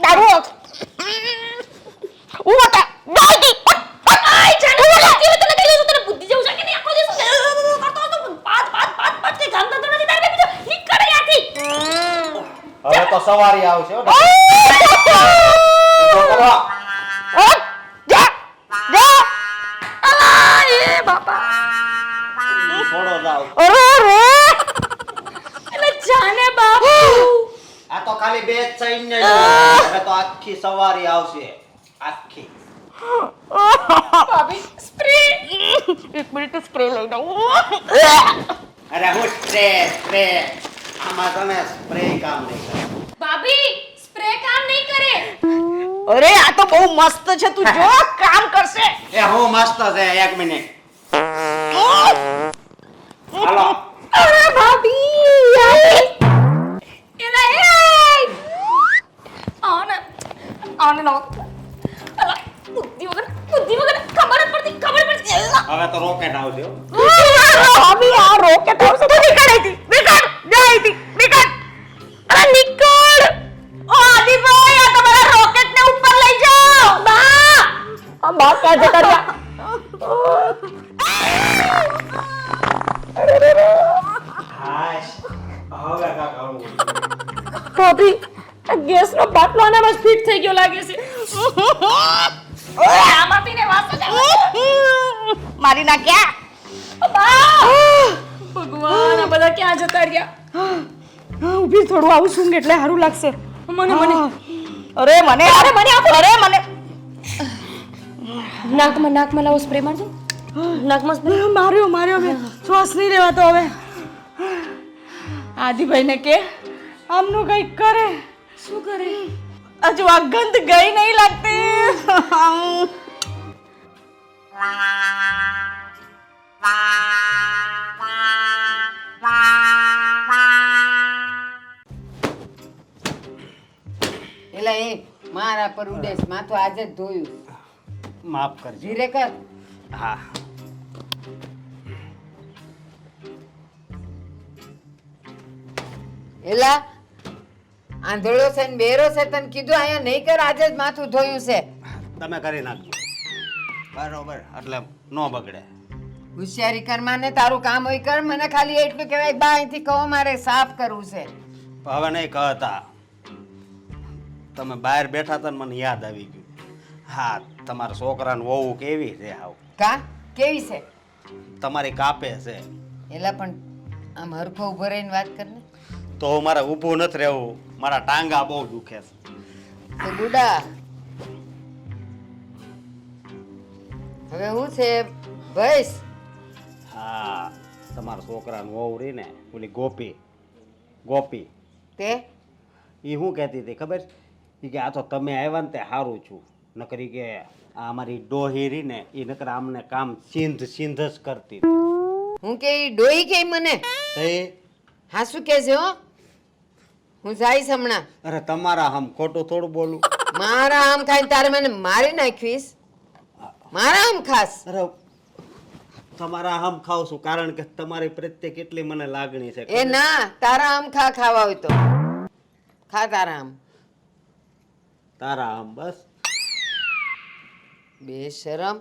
દારૂ ઉઠા દાદી આય જાને લાગતી હોય તને કઈ તને બુદ્ધિ જેવું છે કે નહીં? આખો દિવસ કરતો તો પાત કે ગામ ધંધો નથી તારે બીજો નીકળ અહીંયાથી. હવે તો સવારી આવશે હો. તો કરો. અલા એ બાપા છોડો જાવ. એટલે જાને બાપુ આ તો ખાલી બે જ સાઈન ને હવે તો આખી સવારી આવશે. આખી. ભાભી સ્પ્રે. એક મિનિટ સ્પ્રે લઈ દઉં. અરે હું સ્પ્રે આમાં તમે સ્પ્રે કામ નહીં કરે. ભાભી સ્પ્રે કામ નહીં કરે. અરે આ તો બહુ મસ્ત છે, તું જો કામ કરશે. એ હું મસ્ત છે. એક મિનિટ હાલો. અરે ભાભી એલા એ આને નો અલા બુદ્ધિ વગર ખબર પડતી એલા હવે તો રોકેટ આવશે હો. ભાભી આ રોકેટ આવશે તો નીકળ અરે નીકળ. ઓ આદિભાઈ આ તમારા રોકેટ ને ઉપર લઈ જાઓ. બા આ બા ક્યાં જતા રહ્યા? હાશ હવે કાકા આવું. ભાભી આ ગેસનો બાટલો આનામાં ફિટ થઈ ગયો લાગે છે. ઓય આમાંથી ને વાસો જાય. મારી ના ક્યાં? ભગવાન આ બધા ક્યાં જતા રહ્યા? ઊભી થોડું આવું છું એટલે સારું લાગશે. મને અરે મને નાકમાં લાવો સ્પ્રે મારજો. નાકમાં સ્પ્રે માર્યો મેં શ્વાસ નહીં લેવાતો હવે. આદિભાઈને કે આમનું કંઈક કરે. શું કરે? હજુ આ ગંધ ગઈ નહીં લાગતી. એલા એ મારા પર ઉડેશ માથું આજે જ ધોયું. માફ કરજો. ધીરે કર. હા એલા આંધળો છે ને બેરો છે તને કીધું અહીંયા નહીં કર આજે જ માથું ધોયું છે. તમે કરી નાખજો બરોબર એટલે નો બગડે. હોશિયારી કર માને તારું કામ હોય કર મને ખાલી એટલું કહેવાય બા અહીંથી કહો મારે સાફ કરવું છે. હવે નહીં કહેતા. તમે બહાર બેઠા હતા ને મને યાદ આવી ગયું. હા તમારા છોકરાને વહુ કેવી છે હાવ કા કેવી છે? તમારી કાપે છે. એલા પણ આમ હરખો ઉભો રહીને વાત કર ને. તો મારે ઊભું નથી રહેવું. મારા ટાંગા બહુ દુખે છે. તો ગુડા હવે હું છે ભઈસ હા તમારા છોકરાનું વહુ રહી ને ઓલી ગોપી તે એ શું કહેતી હતી ખબર? એ કે આ તો તમે આવ્યા ને તે સારું છું. નકરી કે આ અમારી ડોહી રહી ને એ નકર આમને કામ સિંધ જ કરતી હતી. હું કે ઈ ડોઈ કે મને તો એ હા શું કે છે હો હું જઈશ હમણાં. અરે તમારા આમ ખોટું થોડું બોલું. મારા આમ ખાઈને તારે મને મારી નાખવીશ? મારા આમ ખાસ? અરે તમારા આમ ખાવ છું કારણ કે તમારી પ્રત્યે કેટલી મને લાગણી છે. એ ના તારા આમ ખાવા હોય તો ખા તારા આમ. તારા આમ બસ. બેશરમ.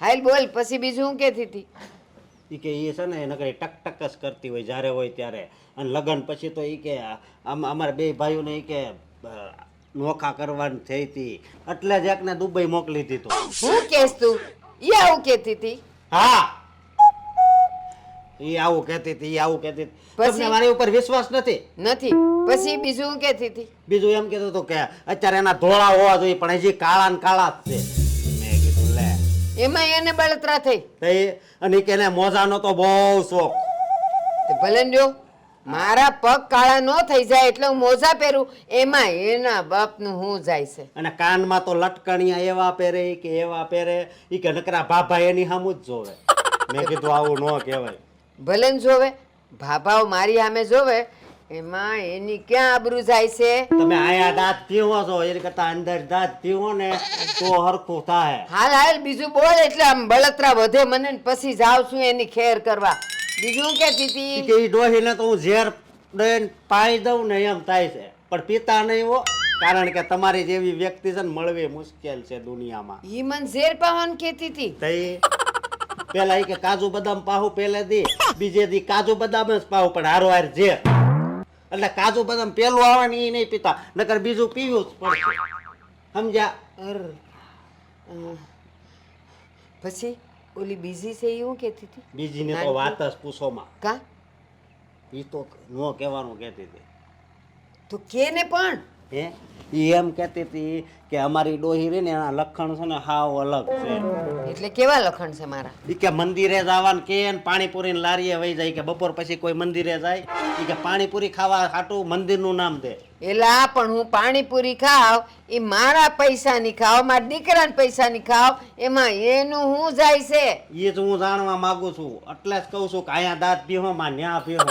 હાલ બોલ પછી બીજું હું કહેતી હતી? એ કે એ છે ને નકરી ટક જ કરતી હોય જ્યારે હોય ત્યારે. અને લગ્ન પછી તો એ કે અમારા બે ભાઈઓને એ કે નોખા કરવાની થઈ હતી એટલે જ એકને દુબઈ મોકલી દીધું. હું કહેશ તું? ઈ આવું કહેતી હતી? હા એ આવું કહેતી હતી. પછી? તમને મારી ઉપર વિશ્વાસ નથી? નથી. પછી બીજું હું કહેતી હતી? બીજું એમ કહેતું હતું કે અત્યારે એના ધોળા હોવા જોઈએ પણ હજી કાળા ને કાળા જ છે. મેં કીધું લે એમાં એને બળતરા થઈ. અને કે એને મોજાનો તો બહુ શોખ. તે ભલે ને જો મારા પગ કાળા ન થઈ જાય એટલે હું મોજા પહેરું એમાં એના બાપનું હું જાય છે. અને કાનમાં તો લટકણિયા એવા પહેરે કે એવા પહેરે ઈ કે નકરા ભાભા એની સામું જ જોવે. મેં કીધું આવું ન કહેવાય. ભલે ને જોવે ભાભાઓ મારી સામે જોવે એમાં એની ક્યાં આબરૂ જાય છે. તમે આયા દાંત પીવો છો એ કરતા અંદર દાંત પીવો ને તો હરખું થાય. હાલ હાલ બીજું બોલ એટલે આમ બળતરા વધે મને ને પછી જાવ છું એની ખેર કરવા. બીજું હું કહેતી ઈ હતી કે ઈ ડોહીને તો હું ઝેર દઈને પાઈ દઉં ને એમ થાય છે પણ પીતા નહીં હો. કારણ કે તમારી જેવી વ્યક્તિ છે ને મળવી મુશ્કેલ છે દુનિયામાં. ઈ મન ઝેર પાવાનું કહેતી હતી. તઈ પેલા ઈ કે કાજુ બદામ પાહું પેલે દી બીજે દી કાજુ બદામ જ પાહું પણ હારો હાર ઝેર. એટલે કાજુ બદામ પેલું આવે ને ઈ નહીં પીતા નકર બીજું પીવું જ પડશે સમજ્યા. અર પછી ઓલી બીજી છે એ હું કહેતી હતી બીજીની તો વાત જ પૂછોમાં. કા ઈ તો નો કહેવાનું કહેતી હતી. તો કે ને પણ હે ઈ એમ કહેતી હતી કે અમારી ડોહી રહી ને એના લક્ષણ છે ને હાવ અલગ છે. એટલે કેવા લખણ છે મારા? ઈ કે મંદિરે જવાનું કે ને પાણીપુરી ની લારીએ વહી જાય કે બપોર પછી કોઈ મંદિરે જાય ઈ કે પાણીપુરી ખાવા હાટું મંદિરનું નામ દે. એલા પણ હું પાણીપુરી ખાવ એ મારા પૈસાની ખાવ મારા દીકરાના પૈસાની ખાવ એમાં એનું હું જાય છે. એ જ હું જાણવા માંગુ છું એટલે જ કહું છું કે અહીંયા દાંત પીહો માં ન્યા પીહો.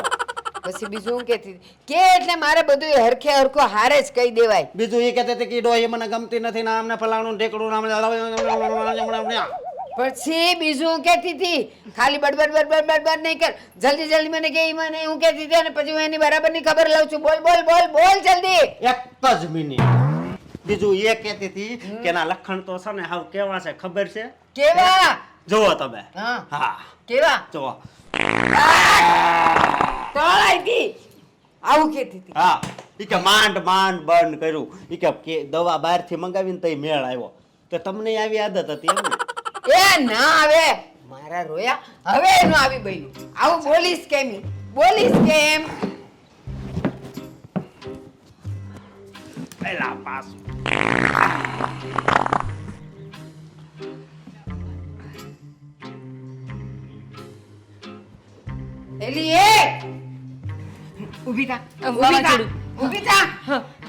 પછી બીજું હું કહેતી હતી કે એટલે મારે બધું હરખે હરખો હારે જ કહી દેવાય. બીજું એ કહેતી હતી કે ડોહી મને ગમતી નથી ને આમને ફલાણું ઢેકડું નામ. પછી બીજું હું કહેતી હતી ખાલી બડબડ બડબડ બડબડ નહીં કર જલ્દી જલ્દી મને કે મને હું કહેતી હતી અને પછી હું એની બરાબરની ખબર લઉં છું. બોલ બોલ બોલ બોલ જલ્દી. એક જ મિનિટ. બીજું એ કહેતી હતી કે એના લખણ તો છે ને હાવ કેવા છે ખબર છે? કેવા? જુઓ તમે. હા હા કેવા? જુઓ. તોળાઈ હતી આવું કહેતી હતી. હા ઈ કે માંડ માંડ બંધ કર્યું. ઈ કે દવા બહારથી મંગાવીને તઈ મેળ આવ્યો. તો તમને આવી આદત હતી એમ ને? એ ના આવે મારા રોયા હવે એનું આવી બન્યું. આવું બોલીશ કેમ? બોલીશ કેમ? પેલા પાછું. એલી એ ઊભી થા ઊભી થા ઊભી થા.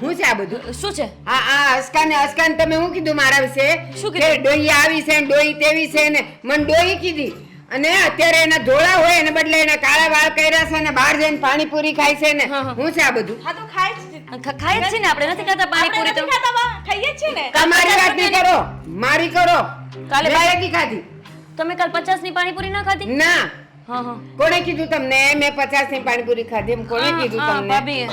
શું છે આ બધું? શું છે? આ અસ્કાને તમે શું કીધું મારા વિશે? શું કે કીધું? ડોહી આવી છે ને ડોહી તેવી છે ને મને ડોહી કીધી અને અત્યારે એના ધોળા હોય એને બદલે એના કાળા વાળ કર્યા છે ને બહાર જઈને પાણીપુરી ખાય છે ને હા, હા. શું છે આ બધું? હા તો ખાય જ છે. ખાય જ છે ને આપણે નથી ખાતા પાણીપુરી તો. આપણે નથી ખાતા બા, ખાઈએ જ છે ને. તમારી વાત નહીં કરો મારી કરો. કાલે મેં બાય- નથી ખાધી. તમે કાલ 50 ની પાણીપુરી ના ખાધી? ના હા હા કોણે કીધું તમને મેં 50 ની પાણીપુરી ખાધી એમ કોણે કીધું હા, તમને? ભાભીએ.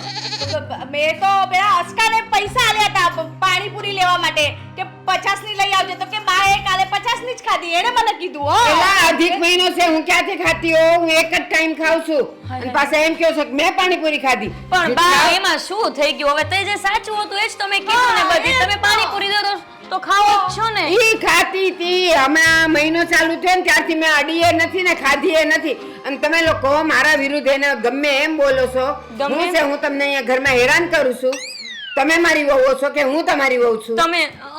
મેં તો પેલા અસ્કાને પૈસા આલ્યા હતા પાણીપુરી લેવા માટે કે 50 ની લઈ આવજે તો કે બાએ કાલે 50 ની જ ખાધી એને મને કીધું હો. પેલા અધિક મહિનો છે હું ક્યાંથી ખાતી હોઉં? હું એક જ ટાઈમ ખાઉં છું અને પાછા એમ કહો છો કે મેં પાણીપુરી ખાધી. પણ બા એમાં શું થઈ ગયું હવે? તે જે સાચું હતું એ જ તમે કીધું ને બધી. તમે પાણીપુરી દો તો ખાઓ જ છો ને. ઈ ખાતી તી હમણાં મહિનો ચાલુ થયો ને ત્યારથી મેં અડીએ નથી ને ખાધીએ નથી અને તમે લોકો મારા વિરુદ્ધ એને ગમે એમ બોલો છો. ગમે હું છે હું તમને અહીંયા ઘરમાં હેરાન કરું છું? તમે મારી વહુ છો કે હું તમારી વહુ છું?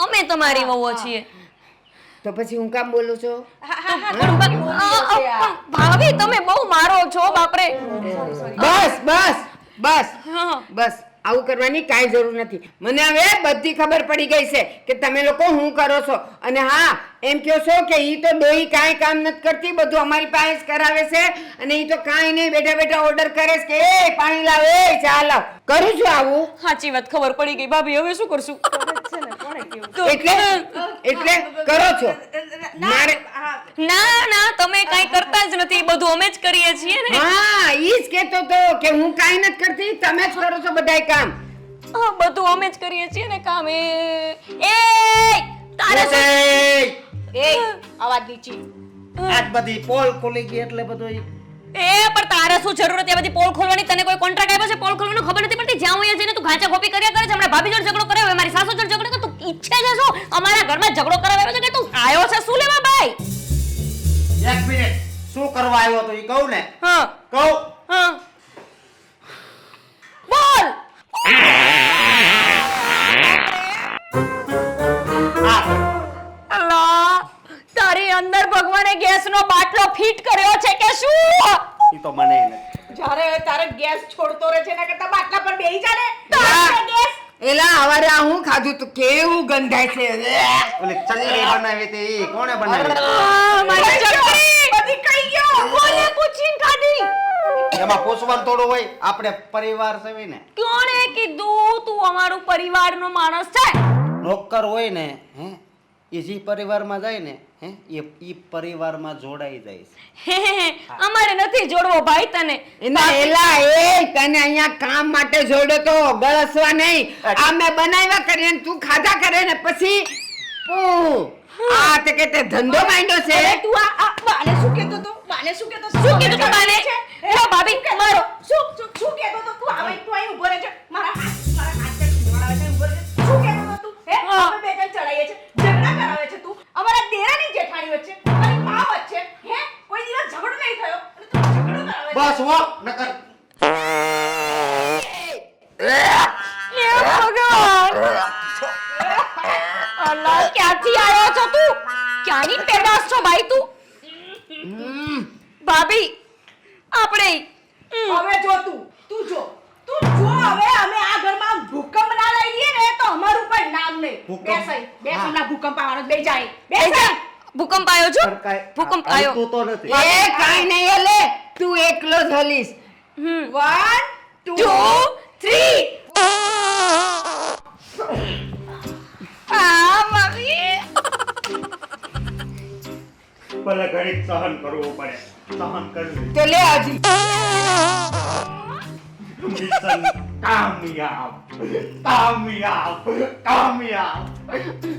અમે તમારી વહુઓ છીએ. તો પછી હું કામ બોલું છું? ભાભી તમે બહુ મારો છો બાપરે. બસ બસ બસ હા. બસ આવું કરવાની કાંઈ જરૂર નથી. મને હવે બધી ખબર પડી ગઈ છે કે તમે લોકો શું કરો છો. અને હા એમ કહો છો કે ઈ તો ડોહી કાંઈ કામ નથી કરતી બધું અમારી પાસે જ કરાવે છે અને ઈ તો કાંઈ નહીં બેઠા બેઠા ઓર્ડર કરે છે કે એ પાણી લાવ એ ચા લાવ. કરું છું આવું સાચી વાત ખબર પડી ગઈ ભાભી હવે શું કરશું? એટલે કરો છો મારે? ના ના તમે કાઈ કરતા જ નથી બધું અમે જ કરીએ છીએ ને. હા ઈ જ કહેતો તો કે હું કાંઈ નથી કરતી તમે જ કરો છો બધાય કામ. હા બધું અમે જ કરીએ છીએ ને કામ. એ તારે શું? એ આવાજ નીચી. આજ બધી પોલ ખુલી ગઈ એટલે બધું એ પણ તારે શું જરૂર હતી આ બધી પોલ ખોલવાની? તને કોઈ કોન્ટ્રાક્ટ આપ્યો છે પોલ ખોલવાનો? ખબર નથી પડતી? જ્યાં હોય જઈને તું ગાંચા ગોપી કર્યા કરે છે. હમણાં ભાભી જોડે ઝઘડો કર્યો, હવે મારી સાસુ જોડે ઝઘડો કર્યો. તું ઈચ્છે છે શું અમારા ઘરમાં ઝઘડો કરાવ્યો છે કે તું આયો છે શું લેવા ભાઈ? એક મિનિટ શું કરવા આવ્યો તો ઈ કહું ને? હા કહું. હા બોલ. અલ્લાહ તારી અંદર ભગવાને ગેસનો બાટલો ફિટ કર્યો છે કે શું? ઈ તો મને નથી. જ્યારે તારે ગેસ છોડતો રહે છે એના કરતા બાટલા પર બેહી જા ને ગેસ એલા હવારે આ હું ખાધું તું કેવું ગંધાય છે ઓલી ચટણી બનાવી હતી ઈ કોણે બનાવી મારી ચકરી બધી કઈ ગયો કોને પૂછીને ખાધી એમાં પૂછવાનું થોડું હોય આપણે પરિવાર છે ને કોણે કીધું તું અમારું પરિવારનો માણસ છે નોકર હોય ને હે એ જે પરિવારમાં જાય ને હે એ પરિવારમાં જોડાઈ જાય છે. અમારે નથી જોડવો ભાઈ તને એના એલા એ તને અહીંયા કામ માટે જોડ્યો તો ગળસવા નહીં આ મેં બનાવ્યા કરીએ ને તું ખાધા કરે ને પછી આ તે કે તે ધંધો માંડ્યો છે અરે તું આ બાને શું કહેતો તો બાને શું કહેતો શું કીધું તું બાને જો ભાભી મારો શું કહેતો તો તું આવા તું અહીં ઊભો રહે છે મારા હાથ પર જોડાવે છે ઊભો રહે છે શું કહેતો તો તું હે અમે બે જણ ચડાઈએ છે ઝઘડા કરાવે છે તું અમારા દેરાની જેઠાણી વચ્ચે અને મા વચ્ચે હે કોઈ દિવસ ઝઘડો નહીં થયો અને તું ઝઘડો કરાવે છે બસ હો નકર હે ભગવાન અલ્લાહ ક્યાંથી આવ્યો છો તું ક્યાંની પેદાશ છો ભાઈ તું ભાભી આપણે હવે જો તું જો હવે અમે આ ઘરમાં ભૂકંપ ના લઈ લઈએ ને તો અમારું કોઈ નામ નહીં ભૂકંપ? બેસ હમણાં ભૂકંપ આવવાનો બે જાય એ જા, ભૂકંપ આવ્યો છો પણ કાંઈ ભૂકંપ આવ્યો હાલતું તો નથી એ કાઈ નહીં એલે તું એકલો જ હલીશ 1 2 2 3 આ મમ્મી ભલે ઘડીક સહન કરવું પડે સહન કરવું તો લે હજી મિશન કામયાબ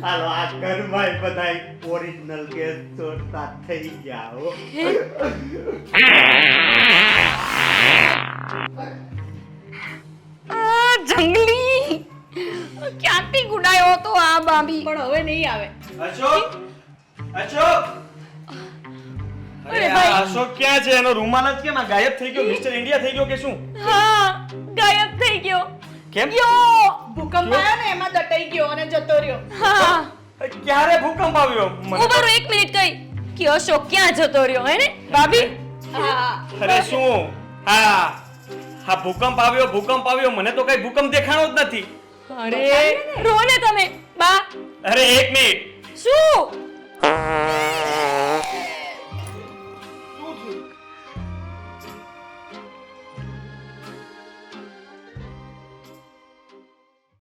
હાલો આ ઘરમાં બધાય ઓરિજિનલ ગેસ ચોરતા થઈ ગયા હો આ જંગલી ક્યાંથી ગુડાયો તો આ બાબી પણ હવે નહીં આવે અશોક અશોક અરે અરે ભાઈ. આ અશોક ક્યાં છે એનો રૂમાલ જ કેમ આ ગાયબ થઈ ગયો મિસ્ટર ઇન્ડિયા થઈ ગયો કે શું હા ગાયબ થઈ ગયો કેમ યો ભૂકંપ આવ્યો ને એમાં દટાઈ ગયો અને જતો રહ્યો હા ક્યારે ભૂકંપ આવ્યો મને ઉભા રહો 1 મિનિટ કઈ કે અશોક ક્યાં જતો રહ્યો હે ને ભાભી હા અરે શું હા ભૂકંપ આવ્યો મને તો કઈ ભૂકંપ દેખાણો જ નથી અરે રો ને તમે બા અરે 1 મિનિટ શું